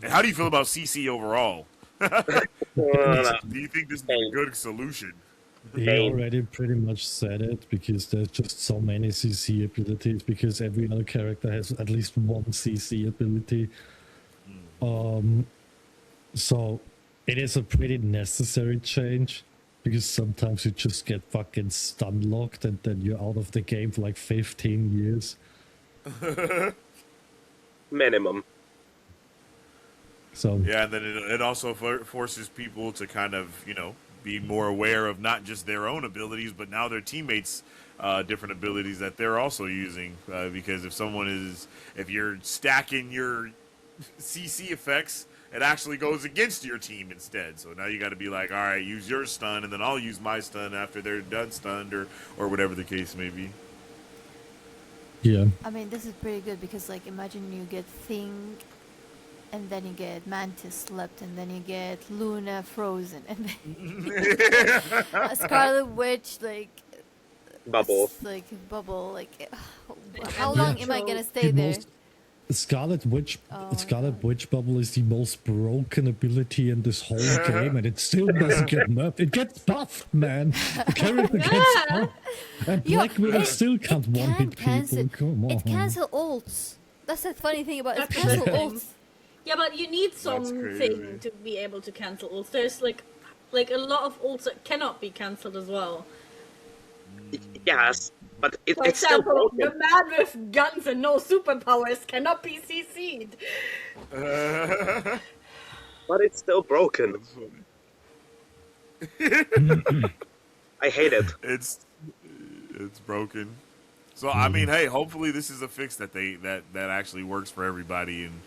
[SPEAKER 1] And how do you feel about CC overall? Do you think this is a good solution?
[SPEAKER 3] He already pretty much said it because there's just so many CC abilities because every other character has at least one CC ability. So it is a pretty necessary change because sometimes you just get fucking stun locked and then you're out of the game for like 15 years.
[SPEAKER 5] Minimum.
[SPEAKER 3] So
[SPEAKER 1] Yeah, and then it also forces people to kind of, be more aware of not just their own abilities, but now their teammates' different abilities that they're also using. Because if you're stacking your CC effects, it actually goes against your team instead. So now you got to be like, all right, use your stun, and then I'll use my stun after they're done stunned, or whatever the case may be.
[SPEAKER 3] yeah.
[SPEAKER 6] I mean, this is pretty good because, like, imagine you get Thing, and then you get Mantis slept, and then you get Luna frozen, and then Scarlet Witch, like,
[SPEAKER 5] Bubble.
[SPEAKER 6] like bubble, like, how long am I gonna stay
[SPEAKER 3] The
[SPEAKER 6] there?
[SPEAKER 3] most Scarlet Witch
[SPEAKER 6] Oh my
[SPEAKER 3] Scarlet
[SPEAKER 6] God.
[SPEAKER 3] Witch Bubble is the most broken ability in this whole game, and it still doesn't get nerfed. It gets buffed, man. The character gets buffed, and
[SPEAKER 6] Yeah,
[SPEAKER 3] Black Widow
[SPEAKER 6] it-
[SPEAKER 3] still can't one hit
[SPEAKER 6] cancel.
[SPEAKER 3] people. Come on.
[SPEAKER 6] It cancel ults. That's the funny thing about it. It
[SPEAKER 2] That's
[SPEAKER 6] cancel
[SPEAKER 2] the thing.
[SPEAKER 6] ults.
[SPEAKER 2] Yeah, but you need
[SPEAKER 1] crazy.
[SPEAKER 2] something to be able to cancel ults. There's like a lot of ults that cannot be cancelled as well.
[SPEAKER 5] Yes, but
[SPEAKER 2] For
[SPEAKER 5] it's still
[SPEAKER 2] example,
[SPEAKER 5] broken.
[SPEAKER 2] the man with guns and no superpowers cannot be CC'd.
[SPEAKER 5] But it's still broken. I hate it.
[SPEAKER 1] It's broken. So I mean, hey, hopefully this is a fix that actually works for everybody. And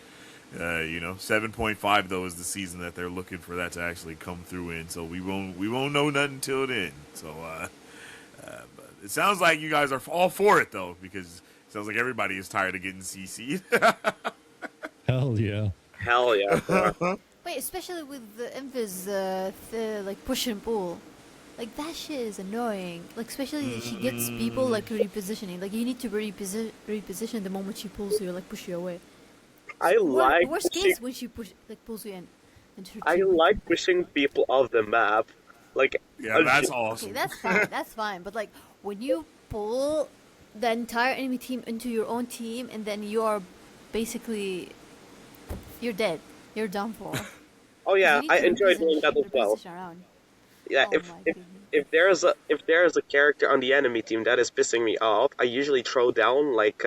[SPEAKER 1] 7.5 though is the season that they're looking for that to actually come through in. So we won't know nothing till then. So but it sounds like you guys are all for it though, because it sounds like everybody is tired of getting CC'd.
[SPEAKER 3] Hell yeah.
[SPEAKER 5] Hell yeah.
[SPEAKER 6] Wait, especially with the Invis, like push and pull. Like that shit is annoying. Like especially she gets people like repositioning. Like you need to reposition the moment she pulls you, like push you away.
[SPEAKER 5] I like
[SPEAKER 6] Worst
[SPEAKER 5] pushing,
[SPEAKER 6] case when she pulls you in. Into
[SPEAKER 5] I like pushing people off the map. Like
[SPEAKER 1] Yeah, that's
[SPEAKER 6] Okay,
[SPEAKER 1] awesome.
[SPEAKER 6] that's fine. That's fine. But like when you pull the entire enemy team into your own team, and then you are basically you're dead. You're done for. 'Cause
[SPEAKER 5] Oh
[SPEAKER 6] you
[SPEAKER 5] yeah,
[SPEAKER 6] need
[SPEAKER 5] I
[SPEAKER 6] to
[SPEAKER 5] enjoy doing that as well.
[SPEAKER 6] reposition around.
[SPEAKER 5] Yeah,
[SPEAKER 6] Oh my goodness.
[SPEAKER 5] if there's a character on the enemy team that is pissing me off, I usually throw down like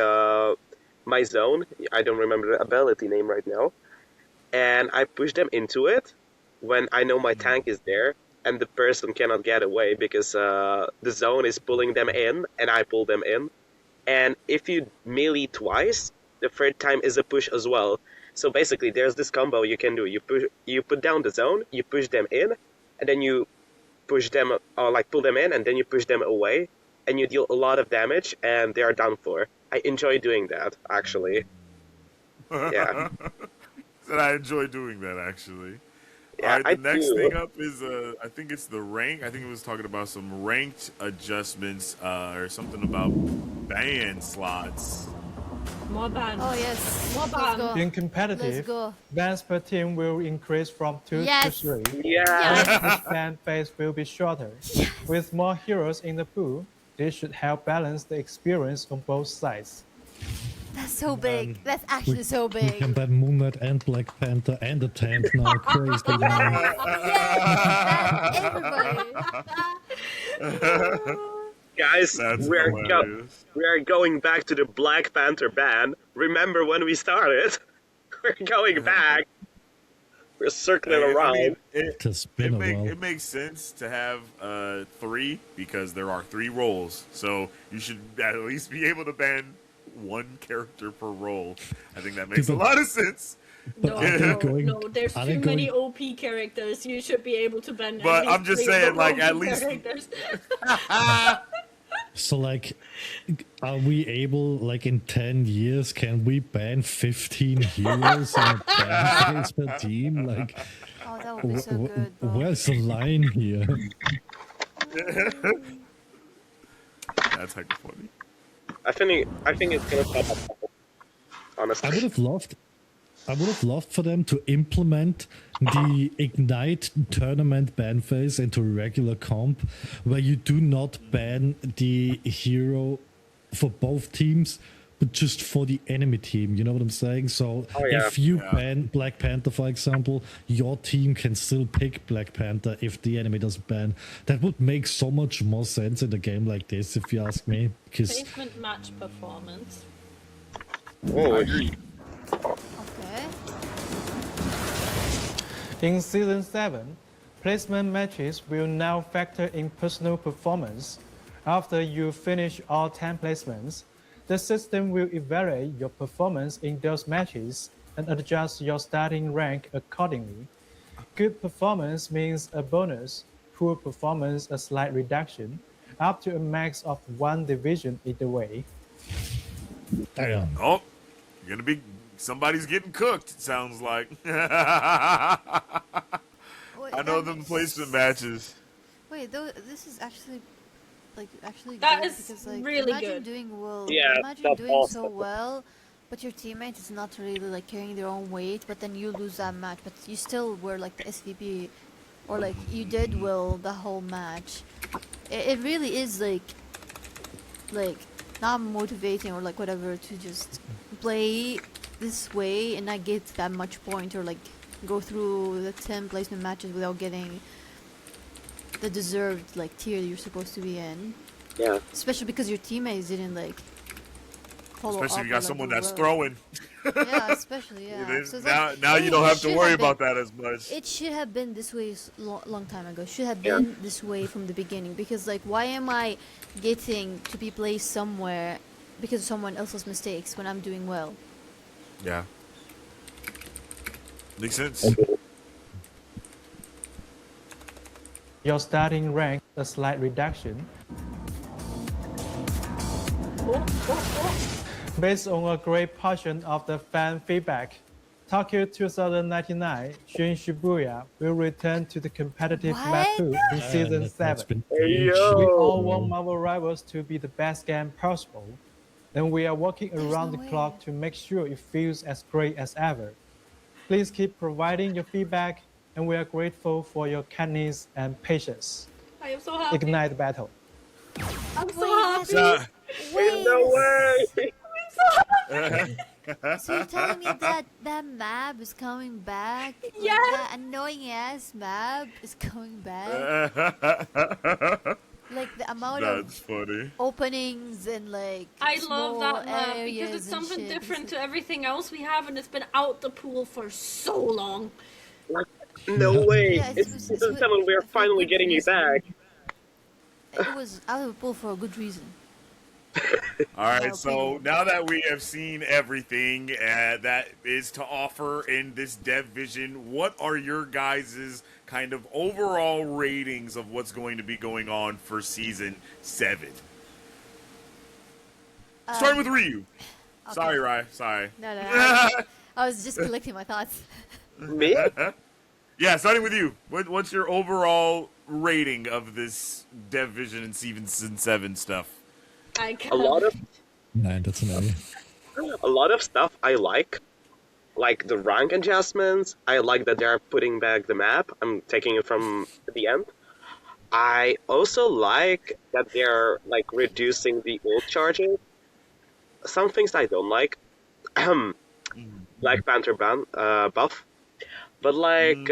[SPEAKER 5] my zone. I don't remember the ability name right now, and I push them into it when I know my tank is there, and the person cannot get away because the zone is pulling them in, and I pull them in. And if you melee twice, the third time is a push as well. So basically, there's this combo you can do. You put down the zone, you push them in, and then you push them or like pull them in, and then you push them away, and you deal a lot of damage, and they are done for. I enjoy doing that actually. Yeah,
[SPEAKER 1] Said I enjoy doing that actually.
[SPEAKER 5] yeah,
[SPEAKER 1] All right,
[SPEAKER 5] I
[SPEAKER 1] the next
[SPEAKER 5] do.
[SPEAKER 1] thing up is I think it's the rank. I think it was talking about some ranked adjustments or something about band slots.
[SPEAKER 2] More ban.
[SPEAKER 6] Oh yes.
[SPEAKER 2] More
[SPEAKER 6] Let's
[SPEAKER 2] ban.
[SPEAKER 6] go.
[SPEAKER 7] In
[SPEAKER 6] Let's
[SPEAKER 7] competitive,
[SPEAKER 6] go.
[SPEAKER 7] bans per team will increase from 2
[SPEAKER 6] Yes.
[SPEAKER 7] to 3.
[SPEAKER 5] Yeah,
[SPEAKER 7] Each ban phase will be shorter. With more heroes in the pool, this should help balance the experience on both sides.
[SPEAKER 6] That's so big. That's
[SPEAKER 3] We,
[SPEAKER 6] actually so
[SPEAKER 3] we can
[SPEAKER 6] big.
[SPEAKER 3] ban Moon Knight and Black Panther and a tank now. Crazy, man.
[SPEAKER 6] Everybody.
[SPEAKER 5] guys,
[SPEAKER 1] That's
[SPEAKER 5] we
[SPEAKER 1] hilarious.
[SPEAKER 5] are going back to the Black Panther ban. Remember when we started? We're going back. We're circling
[SPEAKER 1] Hey, I
[SPEAKER 5] around.
[SPEAKER 1] mean,
[SPEAKER 3] It's been a while.
[SPEAKER 1] it makes sense to have 3 because there are 3 roles. So you should at least be able to ban 1 character per role. I think that makes a lot of sense.
[SPEAKER 2] No,
[SPEAKER 3] are they
[SPEAKER 2] no,
[SPEAKER 3] going-
[SPEAKER 2] no. There's
[SPEAKER 3] are
[SPEAKER 2] too
[SPEAKER 3] they
[SPEAKER 2] many
[SPEAKER 3] going-
[SPEAKER 2] OP characters. You should be able to ban.
[SPEAKER 1] But
[SPEAKER 2] at least
[SPEAKER 1] I'm just
[SPEAKER 2] 3 of
[SPEAKER 1] saying,
[SPEAKER 2] the
[SPEAKER 1] like,
[SPEAKER 2] OP
[SPEAKER 1] at least-
[SPEAKER 2] characters.
[SPEAKER 3] So, like, are we able, like, in 10 years, can we ban 15 heroes in a ban phase per team? Like,
[SPEAKER 6] Oh, that would be so good, bro.
[SPEAKER 3] where's the line here?
[SPEAKER 1] That's heck funny.
[SPEAKER 5] I think it's gonna pop up. Honestly.
[SPEAKER 3] I would have loved for them to implement the Ignite tournament ban phase into regular comp, where you do not ban the hero for both teams, but just for the enemy team. You know what I'm saying? So
[SPEAKER 5] Oh, yeah.
[SPEAKER 3] if you
[SPEAKER 1] Yeah.
[SPEAKER 3] ban Black Panther, for example, your team can still pick Black Panther if the enemy doesn't ban. That would make so much more sense in a game like this, if you ask me. Because
[SPEAKER 2] Placement match performance.
[SPEAKER 5] Oh,
[SPEAKER 6] Okay.
[SPEAKER 7] In Season 7, placement matches will now factor in personal performance. After you finish all 10 placements, the system will evaluate your performance in those matches and adjust your starting rank accordingly. Good performance means a bonus, poor performance a slight reduction, up to a max of 1 division either way.
[SPEAKER 3] damn.
[SPEAKER 1] Oh, you're gonna be somebody's getting cooked. It sounds like.
[SPEAKER 6] Wait,
[SPEAKER 1] I know
[SPEAKER 6] that
[SPEAKER 1] them
[SPEAKER 6] makes-
[SPEAKER 1] placement matches.
[SPEAKER 6] Wait, though this is actually
[SPEAKER 2] That
[SPEAKER 6] good
[SPEAKER 2] is
[SPEAKER 6] because like
[SPEAKER 2] really
[SPEAKER 6] imagine
[SPEAKER 2] good.
[SPEAKER 6] doing well.
[SPEAKER 5] Yeah,
[SPEAKER 6] imagine
[SPEAKER 5] that's
[SPEAKER 6] doing so
[SPEAKER 5] awesome.
[SPEAKER 6] well, but your teammate is not really like carrying their own weight, but then you lose that match, but you still were like the SVP, or like you did well the whole match. It really is like not motivating or like whatever to just play this way and not get that much point or like go through the 10 placement matches without getting the deserved like tier you're supposed to be in,
[SPEAKER 5] yeah.
[SPEAKER 6] especially because your teammates didn't like follow
[SPEAKER 1] Especially
[SPEAKER 6] up
[SPEAKER 1] if you
[SPEAKER 6] or,
[SPEAKER 1] got
[SPEAKER 6] like,
[SPEAKER 1] someone
[SPEAKER 6] do
[SPEAKER 1] that's
[SPEAKER 6] well.
[SPEAKER 1] throwing.
[SPEAKER 6] Yeah, especially yeah.
[SPEAKER 1] It is-
[SPEAKER 6] So it's
[SPEAKER 1] now
[SPEAKER 6] like,
[SPEAKER 1] now you don't
[SPEAKER 6] it
[SPEAKER 1] have to
[SPEAKER 6] should
[SPEAKER 1] worry
[SPEAKER 6] have been-
[SPEAKER 1] about that as much.
[SPEAKER 6] It should have been this way long time ago. Should have
[SPEAKER 5] Yeah.
[SPEAKER 6] been this way from the beginning. Because like, why am I getting to be placed somewhere because of someone else's mistakes when I'm doing well?
[SPEAKER 1] Yeah. Makes sense.
[SPEAKER 7] Your starting rank a slight reduction. Based on a great portion of the fan feedback, Tokyo 2099 Shin Shibuya will return to the competitive map
[SPEAKER 6] What?
[SPEAKER 7] pool in Season
[SPEAKER 3] That's
[SPEAKER 7] 7.
[SPEAKER 3] been
[SPEAKER 5] Hey,
[SPEAKER 3] huge.
[SPEAKER 5] yo.
[SPEAKER 7] We all want Marvel Rivals to be the best game possible, and we are working
[SPEAKER 6] There's
[SPEAKER 7] around
[SPEAKER 6] no
[SPEAKER 7] the
[SPEAKER 6] way.
[SPEAKER 7] clock to make sure it feels as great as ever. Please keep providing your feedback, and we are grateful for your kindness and patience.
[SPEAKER 2] I am so happy.
[SPEAKER 7] Ignite battle.
[SPEAKER 2] I'm so
[SPEAKER 6] Wait,
[SPEAKER 2] happy.
[SPEAKER 1] Shout,
[SPEAKER 5] Ain't no way.
[SPEAKER 6] So you're telling me that that map is coming back? Like,
[SPEAKER 2] Yeah.
[SPEAKER 6] that annoying ass map is coming back? Like the amount
[SPEAKER 1] That's
[SPEAKER 6] of
[SPEAKER 1] funny.
[SPEAKER 6] openings and like
[SPEAKER 2] I
[SPEAKER 6] small
[SPEAKER 2] love that map
[SPEAKER 6] areas
[SPEAKER 2] because it's
[SPEAKER 6] and
[SPEAKER 2] something
[SPEAKER 6] shit.
[SPEAKER 2] different to everything else we have, and it's been out the pool for so long.
[SPEAKER 5] Like, no way.
[SPEAKER 6] Yeah,
[SPEAKER 5] It's season 7. We're
[SPEAKER 6] for a
[SPEAKER 5] finally
[SPEAKER 6] good
[SPEAKER 5] getting it
[SPEAKER 6] reason.
[SPEAKER 5] back.
[SPEAKER 6] It was out of the pool for a good reason.
[SPEAKER 1] All
[SPEAKER 6] my
[SPEAKER 1] right, so
[SPEAKER 6] opinion.
[SPEAKER 1] now that we have seen everything that is to offer in this Dev Vision, what are your guys' kind of overall ratings of what's going to be going on for Season 7? Starting with Ryu.
[SPEAKER 6] Okay.
[SPEAKER 1] Sorry, Rai. Sorry.
[SPEAKER 6] No, I was just collecting my thoughts.
[SPEAKER 5] Me?
[SPEAKER 1] Yeah, starting with you. What's your overall rating of this Dev Vision and Season 7 stuff?
[SPEAKER 2] I
[SPEAKER 5] A lot of
[SPEAKER 3] 9 that's an A.
[SPEAKER 5] a lot of stuff I like the rank adjustments. I like that they're putting back the map. I'm taking it from the end. I also like that they're like reducing the ult charges. Some things I don't like. Black Panther buff. But like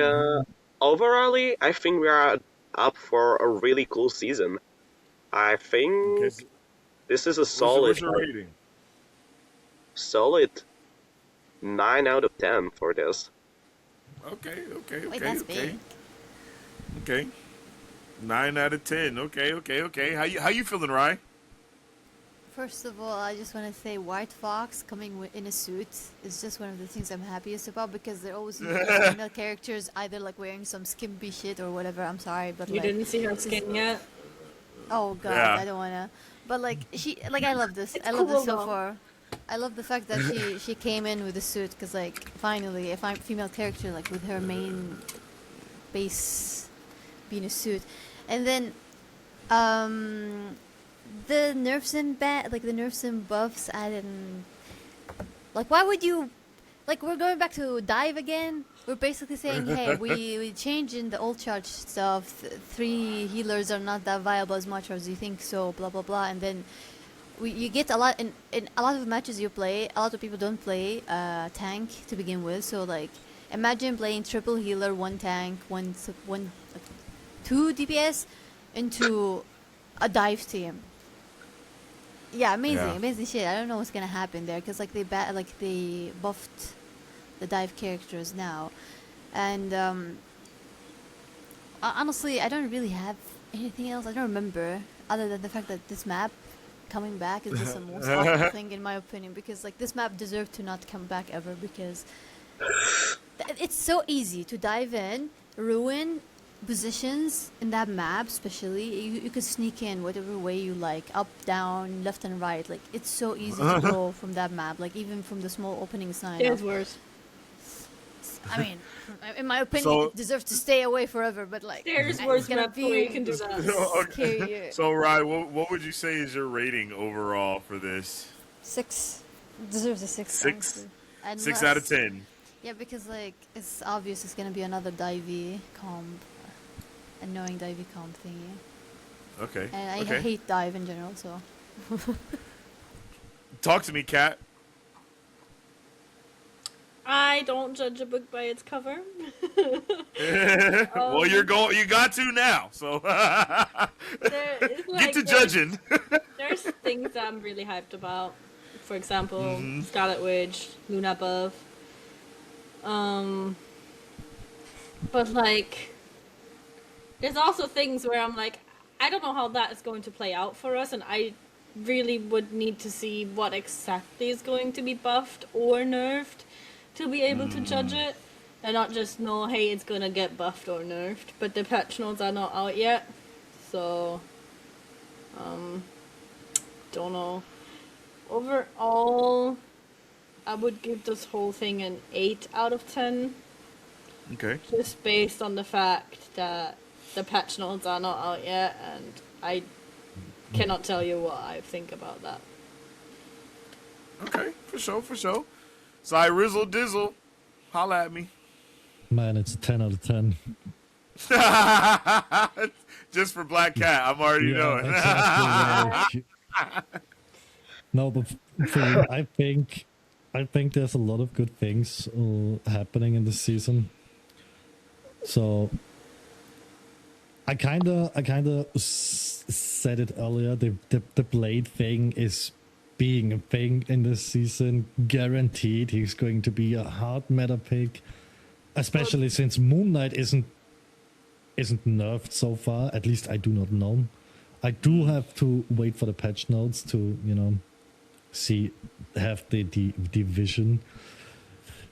[SPEAKER 5] overall, I think we are up for a really cool season. I think
[SPEAKER 1] Okay, so
[SPEAKER 5] this is a solid,
[SPEAKER 1] what's your rating?
[SPEAKER 5] solid 9 out of 10 for this.
[SPEAKER 1] Okay.
[SPEAKER 6] Wait, that's big.
[SPEAKER 1] Okay. 9 out of 10. Okay. How you feeling, Rai?
[SPEAKER 6] First of all, I just want to say White Fox coming in a suit is just one of the things I'm happiest about because they're always female characters either like wearing some skimpy shit or whatever. I'm sorry, but
[SPEAKER 2] You
[SPEAKER 6] like,
[SPEAKER 2] didn't see her skin yet.
[SPEAKER 6] oh god,
[SPEAKER 1] Yeah.
[SPEAKER 6] I don't wanna. But like I love this.
[SPEAKER 2] It's
[SPEAKER 6] I love
[SPEAKER 2] cool
[SPEAKER 6] this so
[SPEAKER 2] though.
[SPEAKER 6] far. I love the fact that she came in with a suit because like finally a female character like with her main base being a suit, and then the nerfs and the nerfs and buffs added. Like, why would you? Like, we're going back to dive again. We're basically saying, hey, we changed in the old charge stuff. 3 healers are not that viable as much as you think, so blah blah blah. And then you get a lot in a lot of matches you play. A lot of people don't play tank to begin with. So like, imagine playing triple healer, 1 tank, 2 DPS into a dive team. Yeah, amazing shit. I don't know what's gonna happen there because like they buffed the dive characters now, and honestly, I don't really have anything else. I don't remember other than the fact that this map coming back is just the most awful thing in my opinion because like this map deserved to not come back ever because it's so easy to dive in, ruin positions in that map, especially you could sneak in whatever way you like, up, down, left and right. Like it's so easy to go from that map, like even from the small opening sign.
[SPEAKER 2] It's worse.
[SPEAKER 6] I mean, in my opinion,
[SPEAKER 1] So-
[SPEAKER 6] it deserves to stay away forever. But like,
[SPEAKER 2] There's
[SPEAKER 6] it's
[SPEAKER 2] worse
[SPEAKER 6] gonna
[SPEAKER 2] map where you can do that.
[SPEAKER 6] scarier.
[SPEAKER 1] So, Rai, what would you say is your rating overall for this?
[SPEAKER 6] 6 deserves a 6.
[SPEAKER 1] 6?
[SPEAKER 6] honestly.
[SPEAKER 1] 6 out of 10.
[SPEAKER 6] Yeah, because like it's obvious it's gonna be another divey comp, annoying divey comp thingy,
[SPEAKER 1] Okay.
[SPEAKER 6] and I
[SPEAKER 1] okay.
[SPEAKER 6] hate dive in general. So
[SPEAKER 1] Talk to me, Kat.
[SPEAKER 2] I don't judge a book by its cover.
[SPEAKER 1] Well, you got to now. So
[SPEAKER 2] It's
[SPEAKER 1] get
[SPEAKER 2] like
[SPEAKER 1] to judging.
[SPEAKER 2] There's things that I'm really hyped about. For example, Scarlet Witch, Luna buff. But like, there's also things where I'm like, I don't know how that is going to play out for us, and I really would need to see what exactly is going to be buffed or nerfed to be able to judge it, and not just know, hey, it's gonna get buffed or nerfed. But the patch notes are not out yet, so don't know. Overall, I would give this whole thing an 8 out of 10.
[SPEAKER 1] Okay.
[SPEAKER 2] Just based on the fact that the patch notes are not out yet, and I cannot tell you what I think about that.
[SPEAKER 1] Okay, for sure. So I Rizzle Dizzle, holla at me.
[SPEAKER 3] Man, it's a 10 out of 10.
[SPEAKER 1] Just for Black Cat, I'm already knowing.
[SPEAKER 3] exactly. Like, No, but for you, I think there's a lot of good things happening in this season. So I kinda said it earlier. The Blade thing is being a thing in this season. Guaranteed, he's going to be a hard meta pick, especially since Moon Knight isn't nerfed so far. At least I do not know. I do have to wait for the patch notes to have the vision.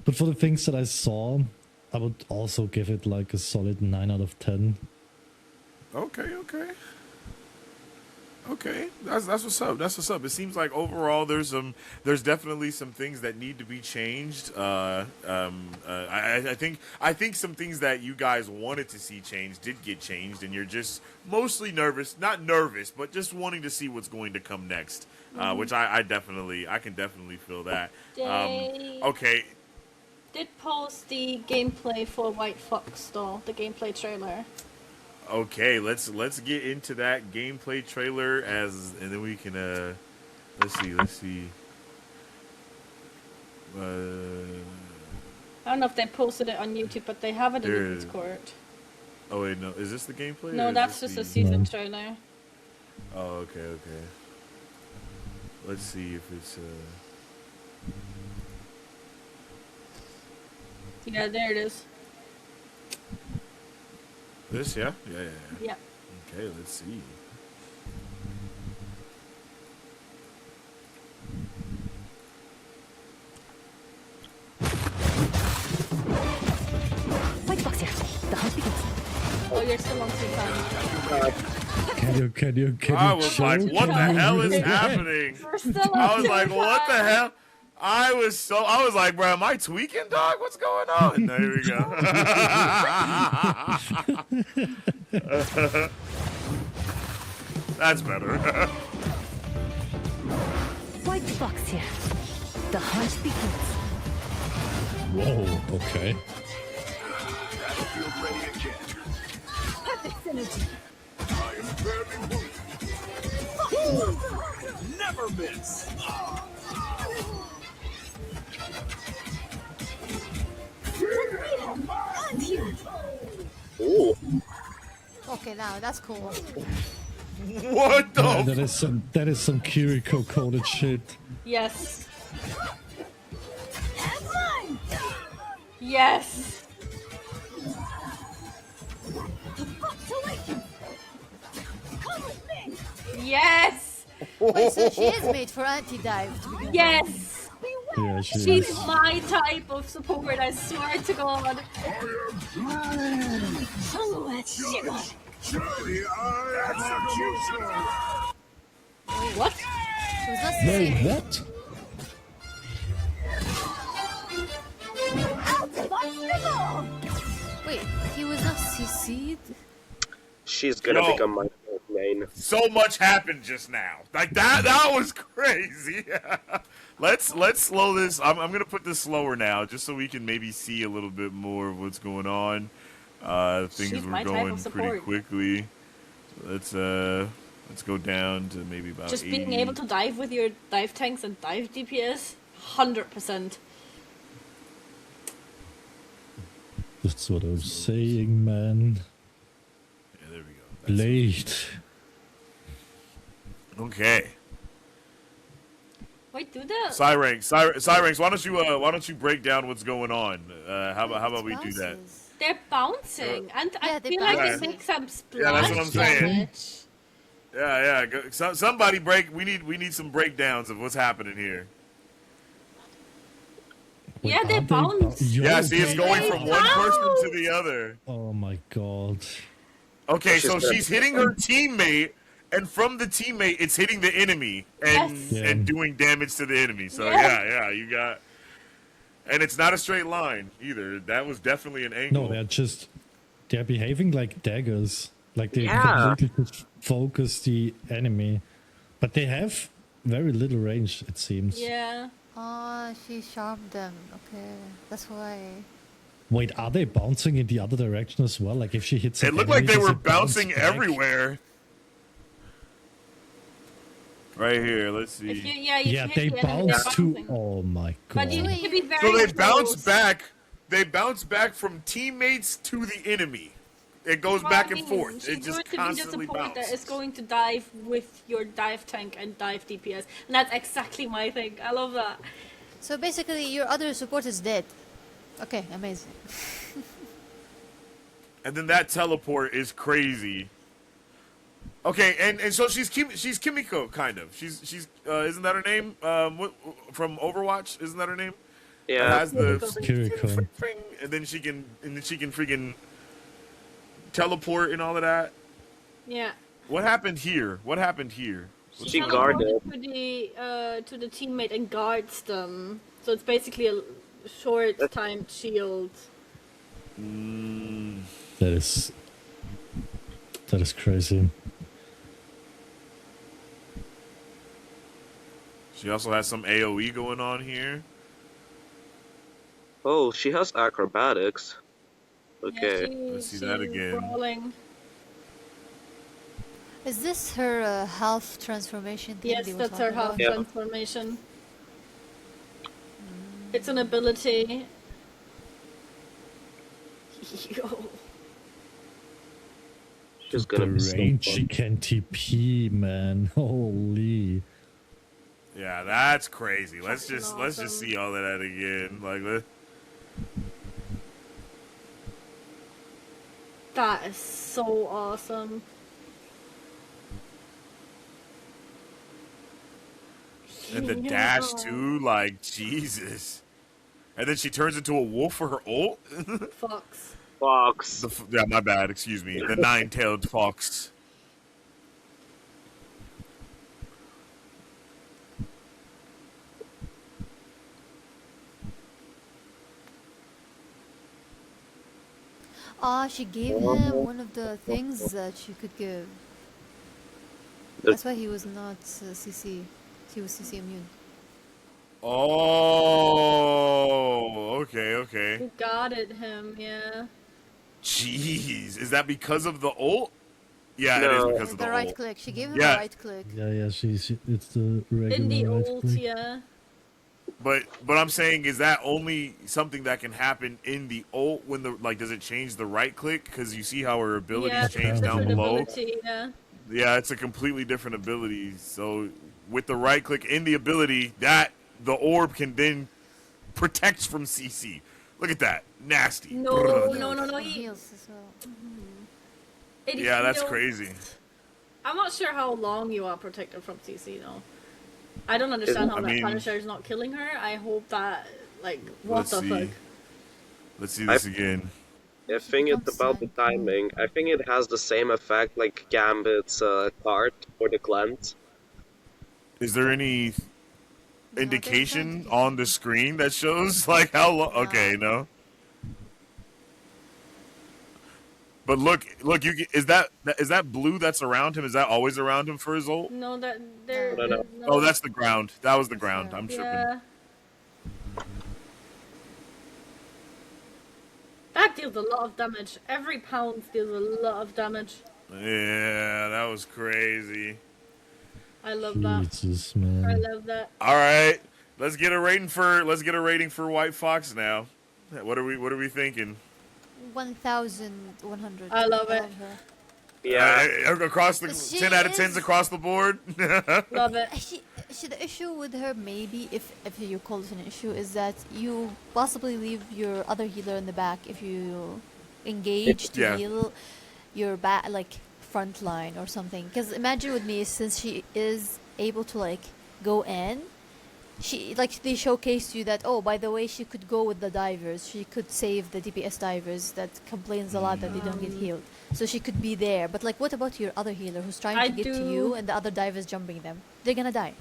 [SPEAKER 3] But for the things that I saw, I would also give it like a solid 9 out of 10.
[SPEAKER 1] Okay, that's what's up. That's what's up. It seems like overall there's definitely some things that need to be changed. I think some things that you guys wanted to see changed did get changed, and you're just mostly not nervous, but just wanting to see what's going to come next. Which I can definitely feel that.
[SPEAKER 2] They
[SPEAKER 1] Okay.
[SPEAKER 2] did post the gameplay for White Fox though, the gameplay trailer.
[SPEAKER 1] Okay, let's get into that gameplay trailer and then we can let's see.
[SPEAKER 2] I don't know if they posted it on YouTube, but they have it in
[SPEAKER 1] There
[SPEAKER 2] the
[SPEAKER 1] is.
[SPEAKER 2] Discord.
[SPEAKER 1] Oh wait, no, is this the gameplay? or
[SPEAKER 2] No,
[SPEAKER 1] is
[SPEAKER 2] that's
[SPEAKER 1] this
[SPEAKER 2] just a
[SPEAKER 1] the-
[SPEAKER 2] season
[SPEAKER 3] No.
[SPEAKER 2] trailer.
[SPEAKER 1] Oh, okay. Let's see if it's
[SPEAKER 2] Yeah, there it is.
[SPEAKER 1] this, yeah?
[SPEAKER 2] Yeah.
[SPEAKER 1] Okay, let's see.
[SPEAKER 8] White box here. The hunt begins.
[SPEAKER 2] Oh, you're still on season.
[SPEAKER 3] Can you
[SPEAKER 1] I was
[SPEAKER 3] show?
[SPEAKER 1] like, what the
[SPEAKER 3] Can you-
[SPEAKER 1] hell is happening?
[SPEAKER 2] We're still on
[SPEAKER 1] I was like,
[SPEAKER 2] season
[SPEAKER 1] what the
[SPEAKER 2] five.
[SPEAKER 1] hell? I was like, bro, am I tweaking, dog? What's going on? No, here we go. That's better.
[SPEAKER 8] White box here. The hunt begins.
[SPEAKER 3] Whoa, okay.
[SPEAKER 8] Perfect synergy.
[SPEAKER 9] Never miss.
[SPEAKER 8] Hunt here.
[SPEAKER 5] Ooh.
[SPEAKER 6] Okay, now that's cool.
[SPEAKER 1] What the?
[SPEAKER 3] Yeah, that is some Kiriko coded shit.
[SPEAKER 2] Yes.
[SPEAKER 8] And mine.
[SPEAKER 2] Yes.
[SPEAKER 8] The fox awakens. Come with me.
[SPEAKER 2] Yes.
[SPEAKER 6] Wait, so she is made for anti-dive to begin with.
[SPEAKER 2] Yes.
[SPEAKER 3] Yeah, she
[SPEAKER 2] She's
[SPEAKER 3] is.
[SPEAKER 2] my type of support, I swear to God.
[SPEAKER 8] Silhouette shiver.
[SPEAKER 9] Johnny, execution.
[SPEAKER 2] What?
[SPEAKER 6] She was not
[SPEAKER 3] No,
[SPEAKER 6] CC.
[SPEAKER 3] what?
[SPEAKER 6] Wait, he was not CC'd?
[SPEAKER 5] She's gonna
[SPEAKER 1] Yo.
[SPEAKER 5] become my fourth main.
[SPEAKER 1] So much happened just now. Like that was crazy. Let's slow this. I'm gonna put this slower now, just so we can maybe see a little bit more of what's going on. Things
[SPEAKER 2] She's
[SPEAKER 1] were
[SPEAKER 2] my type
[SPEAKER 1] going
[SPEAKER 2] of
[SPEAKER 1] pretty
[SPEAKER 2] support.
[SPEAKER 1] quickly. Let's go down to maybe about
[SPEAKER 2] Just
[SPEAKER 1] 80.
[SPEAKER 2] being able to dive with your dive tanks and dive DPS, 100%.
[SPEAKER 3] That's what I was saying, man.
[SPEAKER 1] Yeah, there we go. That's-
[SPEAKER 3] Blade.
[SPEAKER 1] Okay.
[SPEAKER 2] Wait, do that.
[SPEAKER 1] Cyranks, why don't you break down what's going on? How about we do that?
[SPEAKER 6] Bounces.
[SPEAKER 2] They're bouncing, and I
[SPEAKER 6] Yeah, they
[SPEAKER 2] feel like
[SPEAKER 1] bounce.
[SPEAKER 2] it makes them splash
[SPEAKER 1] Yeah, that's what I'm saying.
[SPEAKER 2] damage.
[SPEAKER 1] Yeah. Somebody break. We need some breakdowns of what's happening here.
[SPEAKER 3] Wait,
[SPEAKER 2] Yeah, they
[SPEAKER 3] are
[SPEAKER 2] bounce.
[SPEAKER 3] Yo,
[SPEAKER 1] Yeah, see, it's
[SPEAKER 3] they-
[SPEAKER 1] going
[SPEAKER 2] They
[SPEAKER 1] from one person to the other.
[SPEAKER 3] Oh my god.
[SPEAKER 1] Okay, so
[SPEAKER 5] She's
[SPEAKER 1] she's hitting her teammate, and from the teammate, it's hitting the enemy and
[SPEAKER 2] Yes.
[SPEAKER 3] Yeah.
[SPEAKER 1] and doing damage to the enemy. So
[SPEAKER 2] Yeah.
[SPEAKER 1] yeah, you got. And it's not a straight line either. That was definitely an angle.
[SPEAKER 3] No, they're behaving like daggers. Like they
[SPEAKER 5] Yeah.
[SPEAKER 3] completely just focus the enemy. But they have very little range, it seems.
[SPEAKER 2] Yeah.
[SPEAKER 6] Oh, she sharped them. Okay, that's why.
[SPEAKER 3] Wait, are they bouncing in the other direction as well? Like if she hits
[SPEAKER 1] It
[SPEAKER 3] an
[SPEAKER 1] looked like
[SPEAKER 3] enemy,
[SPEAKER 1] they
[SPEAKER 3] does
[SPEAKER 1] were
[SPEAKER 3] it bounce
[SPEAKER 1] bouncing
[SPEAKER 3] back?
[SPEAKER 1] everywhere. Right here. Let's
[SPEAKER 2] If you,
[SPEAKER 1] see.
[SPEAKER 2] yeah, if
[SPEAKER 3] Yeah,
[SPEAKER 2] you hit
[SPEAKER 3] they
[SPEAKER 2] the enemy,
[SPEAKER 3] bounce
[SPEAKER 2] they're
[SPEAKER 3] too.
[SPEAKER 2] bouncing.
[SPEAKER 3] Oh my
[SPEAKER 2] But you
[SPEAKER 3] god.
[SPEAKER 2] need to be very
[SPEAKER 1] So they
[SPEAKER 2] close.
[SPEAKER 1] bounce back. They bounce back from teammates to the enemy. It goes
[SPEAKER 2] Well,
[SPEAKER 1] back
[SPEAKER 2] I
[SPEAKER 1] and
[SPEAKER 2] mean,
[SPEAKER 1] forth.
[SPEAKER 2] she's
[SPEAKER 1] It just
[SPEAKER 2] going to be the
[SPEAKER 1] constantly
[SPEAKER 2] support that is
[SPEAKER 1] bounces.
[SPEAKER 2] going to dive with your dive tank and dive DPS. And that's exactly my thing. I love that.
[SPEAKER 6] So basically, your other support is dead. Okay, amazing.
[SPEAKER 1] And then that teleport is crazy. Okay, and so she's Kimiko kind of. She's isn't that her name? From Overwatch? Isn't that her name? That
[SPEAKER 5] Yeah.
[SPEAKER 1] has the
[SPEAKER 3] Kiriko.
[SPEAKER 1] and then she can freaking teleport and all of that.
[SPEAKER 2] Yeah.
[SPEAKER 1] What happened here? What happened here?
[SPEAKER 5] She
[SPEAKER 2] teleported
[SPEAKER 5] guarded.
[SPEAKER 2] to the teammate and guards them. So it's basically a short timed shield.
[SPEAKER 3] That is crazy.
[SPEAKER 1] She also has some AoE going on here.
[SPEAKER 5] Oh, she has acrobatics.
[SPEAKER 2] Yeah,
[SPEAKER 5] Okay.
[SPEAKER 1] Let's see that
[SPEAKER 2] she's
[SPEAKER 1] again.
[SPEAKER 2] Brawling.
[SPEAKER 6] Is this her half transformation thing?
[SPEAKER 2] Yes,
[SPEAKER 6] they were
[SPEAKER 2] that's her
[SPEAKER 6] talking
[SPEAKER 2] half
[SPEAKER 6] about?
[SPEAKER 5] Yeah.
[SPEAKER 2] transformation. It's an ability. Yo.
[SPEAKER 5] She's gonna
[SPEAKER 3] The
[SPEAKER 5] be so
[SPEAKER 3] range she
[SPEAKER 5] fun.
[SPEAKER 3] can TP, man. Holy.
[SPEAKER 1] Yeah, that's crazy. Let's
[SPEAKER 2] Fucking
[SPEAKER 1] just
[SPEAKER 2] awesome.
[SPEAKER 1] see all of that again.
[SPEAKER 2] That is so awesome.
[SPEAKER 1] And the
[SPEAKER 2] Yeah.
[SPEAKER 1] dash too, like Jesus. And then she turns into a wolf for her ult.
[SPEAKER 2] Fox.
[SPEAKER 5] Fox.
[SPEAKER 1] Yeah, my bad. Excuse me. The nine-tailed fox.
[SPEAKER 6] Ah, she gave him one of the things that she could give. That's why he was not CC. He was CC immune.
[SPEAKER 1] Oh, okay.
[SPEAKER 2] You guarded him, yeah.
[SPEAKER 1] Jeez, is that because of the ult? Yeah, it
[SPEAKER 5] No.
[SPEAKER 1] is because of
[SPEAKER 6] The
[SPEAKER 1] the
[SPEAKER 6] right
[SPEAKER 1] ult.
[SPEAKER 6] click. She gave him
[SPEAKER 1] Yeah.
[SPEAKER 6] a right click.
[SPEAKER 3] Yeah, it's the regular
[SPEAKER 2] In the
[SPEAKER 3] right
[SPEAKER 2] ult,
[SPEAKER 3] click.
[SPEAKER 2] yeah.
[SPEAKER 1] But I'm saying, is that only something that can happen in the ult when does it change the right click? Because you see how her abilities
[SPEAKER 2] Yeah,
[SPEAKER 1] change down
[SPEAKER 2] different
[SPEAKER 1] below.
[SPEAKER 2] ability, yeah.
[SPEAKER 1] Yeah, it's a completely different ability. So with the right click in the ability, that the orb can then protect from CC. Look at that, nasty.
[SPEAKER 2] No,
[SPEAKER 1] Brrr.
[SPEAKER 2] no,
[SPEAKER 6] It
[SPEAKER 2] he,
[SPEAKER 6] heals as well.
[SPEAKER 2] it
[SPEAKER 1] Yeah, that's
[SPEAKER 2] heals-
[SPEAKER 1] crazy.
[SPEAKER 2] I'm not sure how long you are protected from CC though. I don't understand how
[SPEAKER 1] I
[SPEAKER 2] that
[SPEAKER 1] mean-
[SPEAKER 2] Punisher is not killing her. I hope that, like, what
[SPEAKER 1] Let's
[SPEAKER 2] the
[SPEAKER 1] see.
[SPEAKER 2] fuck?
[SPEAKER 1] Let's see this again.
[SPEAKER 5] I think it's about the timing. I think it has the same effect like Gambit's card for the cleanse.
[SPEAKER 1] Is there any
[SPEAKER 6] No,
[SPEAKER 1] indication
[SPEAKER 6] there's
[SPEAKER 1] on the screen that shows like how long?
[SPEAKER 6] No.
[SPEAKER 1] Okay, no. But look, is that blue that's around him? Is that always around him for his ult?
[SPEAKER 2] No, that there.
[SPEAKER 5] No, no.
[SPEAKER 1] Oh, that's the ground. That was the
[SPEAKER 6] That's
[SPEAKER 1] ground.
[SPEAKER 6] the-
[SPEAKER 1] I'm tripping.
[SPEAKER 2] Yeah. That deals a lot of damage. Every pound deals a lot of damage.
[SPEAKER 1] Yeah, that was crazy.
[SPEAKER 2] I love that.
[SPEAKER 3] Jesus,
[SPEAKER 2] I
[SPEAKER 3] man.
[SPEAKER 2] love that.
[SPEAKER 1] All right, let's get a rating for White Fox now. What are we thinking?
[SPEAKER 6] 1,100.
[SPEAKER 2] I love it.
[SPEAKER 6] her.
[SPEAKER 5] Yeah.
[SPEAKER 1] Across the
[SPEAKER 6] She
[SPEAKER 1] 10 out of 10s
[SPEAKER 6] is-
[SPEAKER 1] across the board.
[SPEAKER 2] Love it.
[SPEAKER 6] She, the issue with her, maybe, if you call it an issue, is that you possibly leave your other healer in the back if you engage to
[SPEAKER 1] Yeah.
[SPEAKER 6] heal your back, like front line or something. Because imagine with me, since she is able to like go in, she like they showcased you that, oh, by the way, she could go with the divers. She could save the DPS divers that complains a lot that they don't get healed. So she could be there. But like, what about your other healer who's trying
[SPEAKER 2] I
[SPEAKER 6] to get to
[SPEAKER 2] do-
[SPEAKER 6] you and the other divers jumping them? They're gonna die.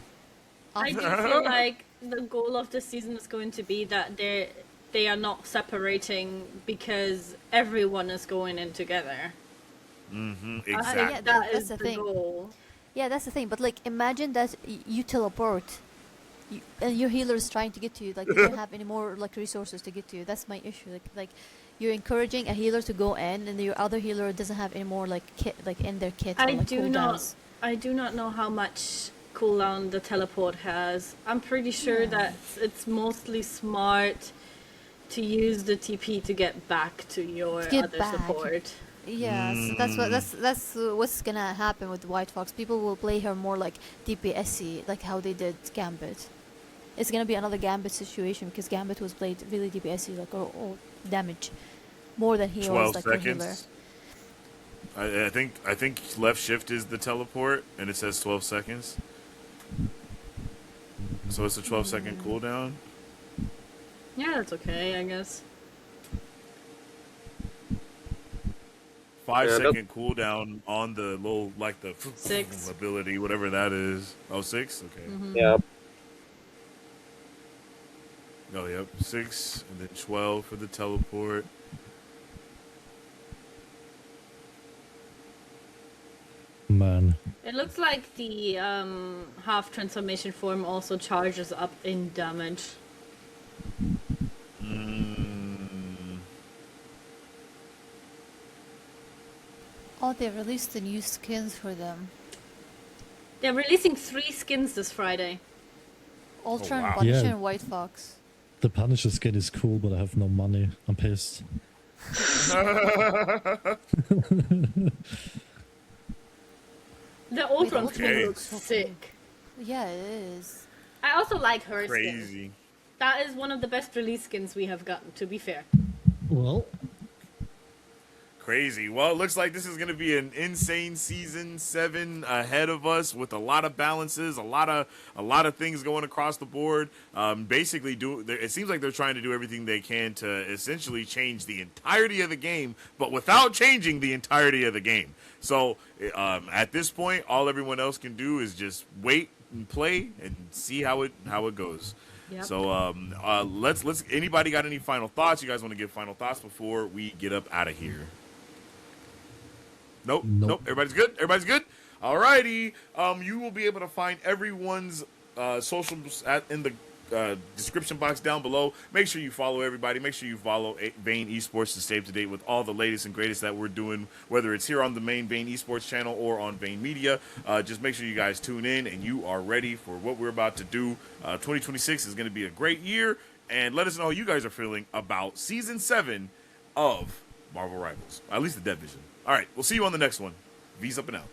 [SPEAKER 2] I do feel like the goal of this season is going to be that they are not separating because everyone is going in together.
[SPEAKER 1] Exactly.
[SPEAKER 6] yeah,
[SPEAKER 2] That
[SPEAKER 6] that's
[SPEAKER 2] is
[SPEAKER 6] the
[SPEAKER 2] the
[SPEAKER 6] thing.
[SPEAKER 2] goal.
[SPEAKER 6] Yeah, that's the thing. But like, imagine that you teleport, and your healer is trying to get to you. Like, they don't have any more like resources to get to you. That's my issue. Like you're encouraging a healer to go in, and your other healer doesn't have any more like kit, like in their kit. Or,
[SPEAKER 2] I
[SPEAKER 6] like,
[SPEAKER 2] do not.
[SPEAKER 6] cooldowns.
[SPEAKER 2] I do not know how much cooldown the teleport has. I'm pretty sure that it's mostly smart to use the TP to get back to your
[SPEAKER 6] To get
[SPEAKER 2] other
[SPEAKER 6] back.
[SPEAKER 2] support.
[SPEAKER 6] Yeah, so that's what's gonna happen with White Fox. People will play her more like DPSy, like how they did Gambit. It's gonna be another Gambit situation because Gambit was played really DPSy, like or damage more than he
[SPEAKER 1] 12
[SPEAKER 6] was like her healer.
[SPEAKER 1] seconds. I think left shift is the teleport, and it says 12 seconds. So it's a 12-second cooldown.
[SPEAKER 2] Yeah, that's okay, I guess.
[SPEAKER 1] 5-second cooldown on the little, like the
[SPEAKER 2] 6
[SPEAKER 1] ability, whatever that is. Oh, 6? Okay.
[SPEAKER 5] Yeah.
[SPEAKER 1] Oh, yep. 6, and then 12 for the teleport.
[SPEAKER 3] Man.
[SPEAKER 2] It looks like the half transformation form also charges up in damage.
[SPEAKER 6] Oh, they released the new skins for them.
[SPEAKER 2] They're releasing 3 skins this Friday.
[SPEAKER 6] Ultra
[SPEAKER 1] wow.
[SPEAKER 6] and Punisher
[SPEAKER 3] Yeah.
[SPEAKER 6] and White Fox.
[SPEAKER 3] The Punisher skin is cool, but I have no money. I'm pissed.
[SPEAKER 2] The Ultron
[SPEAKER 6] Ultron
[SPEAKER 2] skin
[SPEAKER 1] Okay.
[SPEAKER 2] looks sick.
[SPEAKER 6] Yeah, it is.
[SPEAKER 2] I also like her skin.
[SPEAKER 1] Crazy.
[SPEAKER 2] That is one of the best release skins we have gotten, to be fair.
[SPEAKER 3] Well,
[SPEAKER 1] Crazy. Well, it looks like this is going to be an insane season 7 ahead of us with a lot of balances, a lot of things going across the board. Basically, it seems like they're trying to do everything they can to essentially change the entirety of the game, but without changing the entirety of the game. So at this point, all everyone else can do is just wait and play and see how it goes.
[SPEAKER 2] Yep.
[SPEAKER 1] So let's. Anybody got any final thoughts? You guys want to give final thoughts before we get up out of here? Nope. Everybody's good. Alrighty. You will be able to find everyone's socials in the description box down below. Make sure you follow everybody. Make sure you follow Vane Esports to stay up to date with all the latest and greatest that we're doing, whether it's here on the main Vane Esports channel or on Vane Media. Just make sure you guys tune in and you are ready for what we're about to do. 2026 is going to be a great year, and let us know how you guys are feeling about Season 7 of Marvel Rivals, at least the Dead Vision. All right, we'll see you on the next one. V's up and out.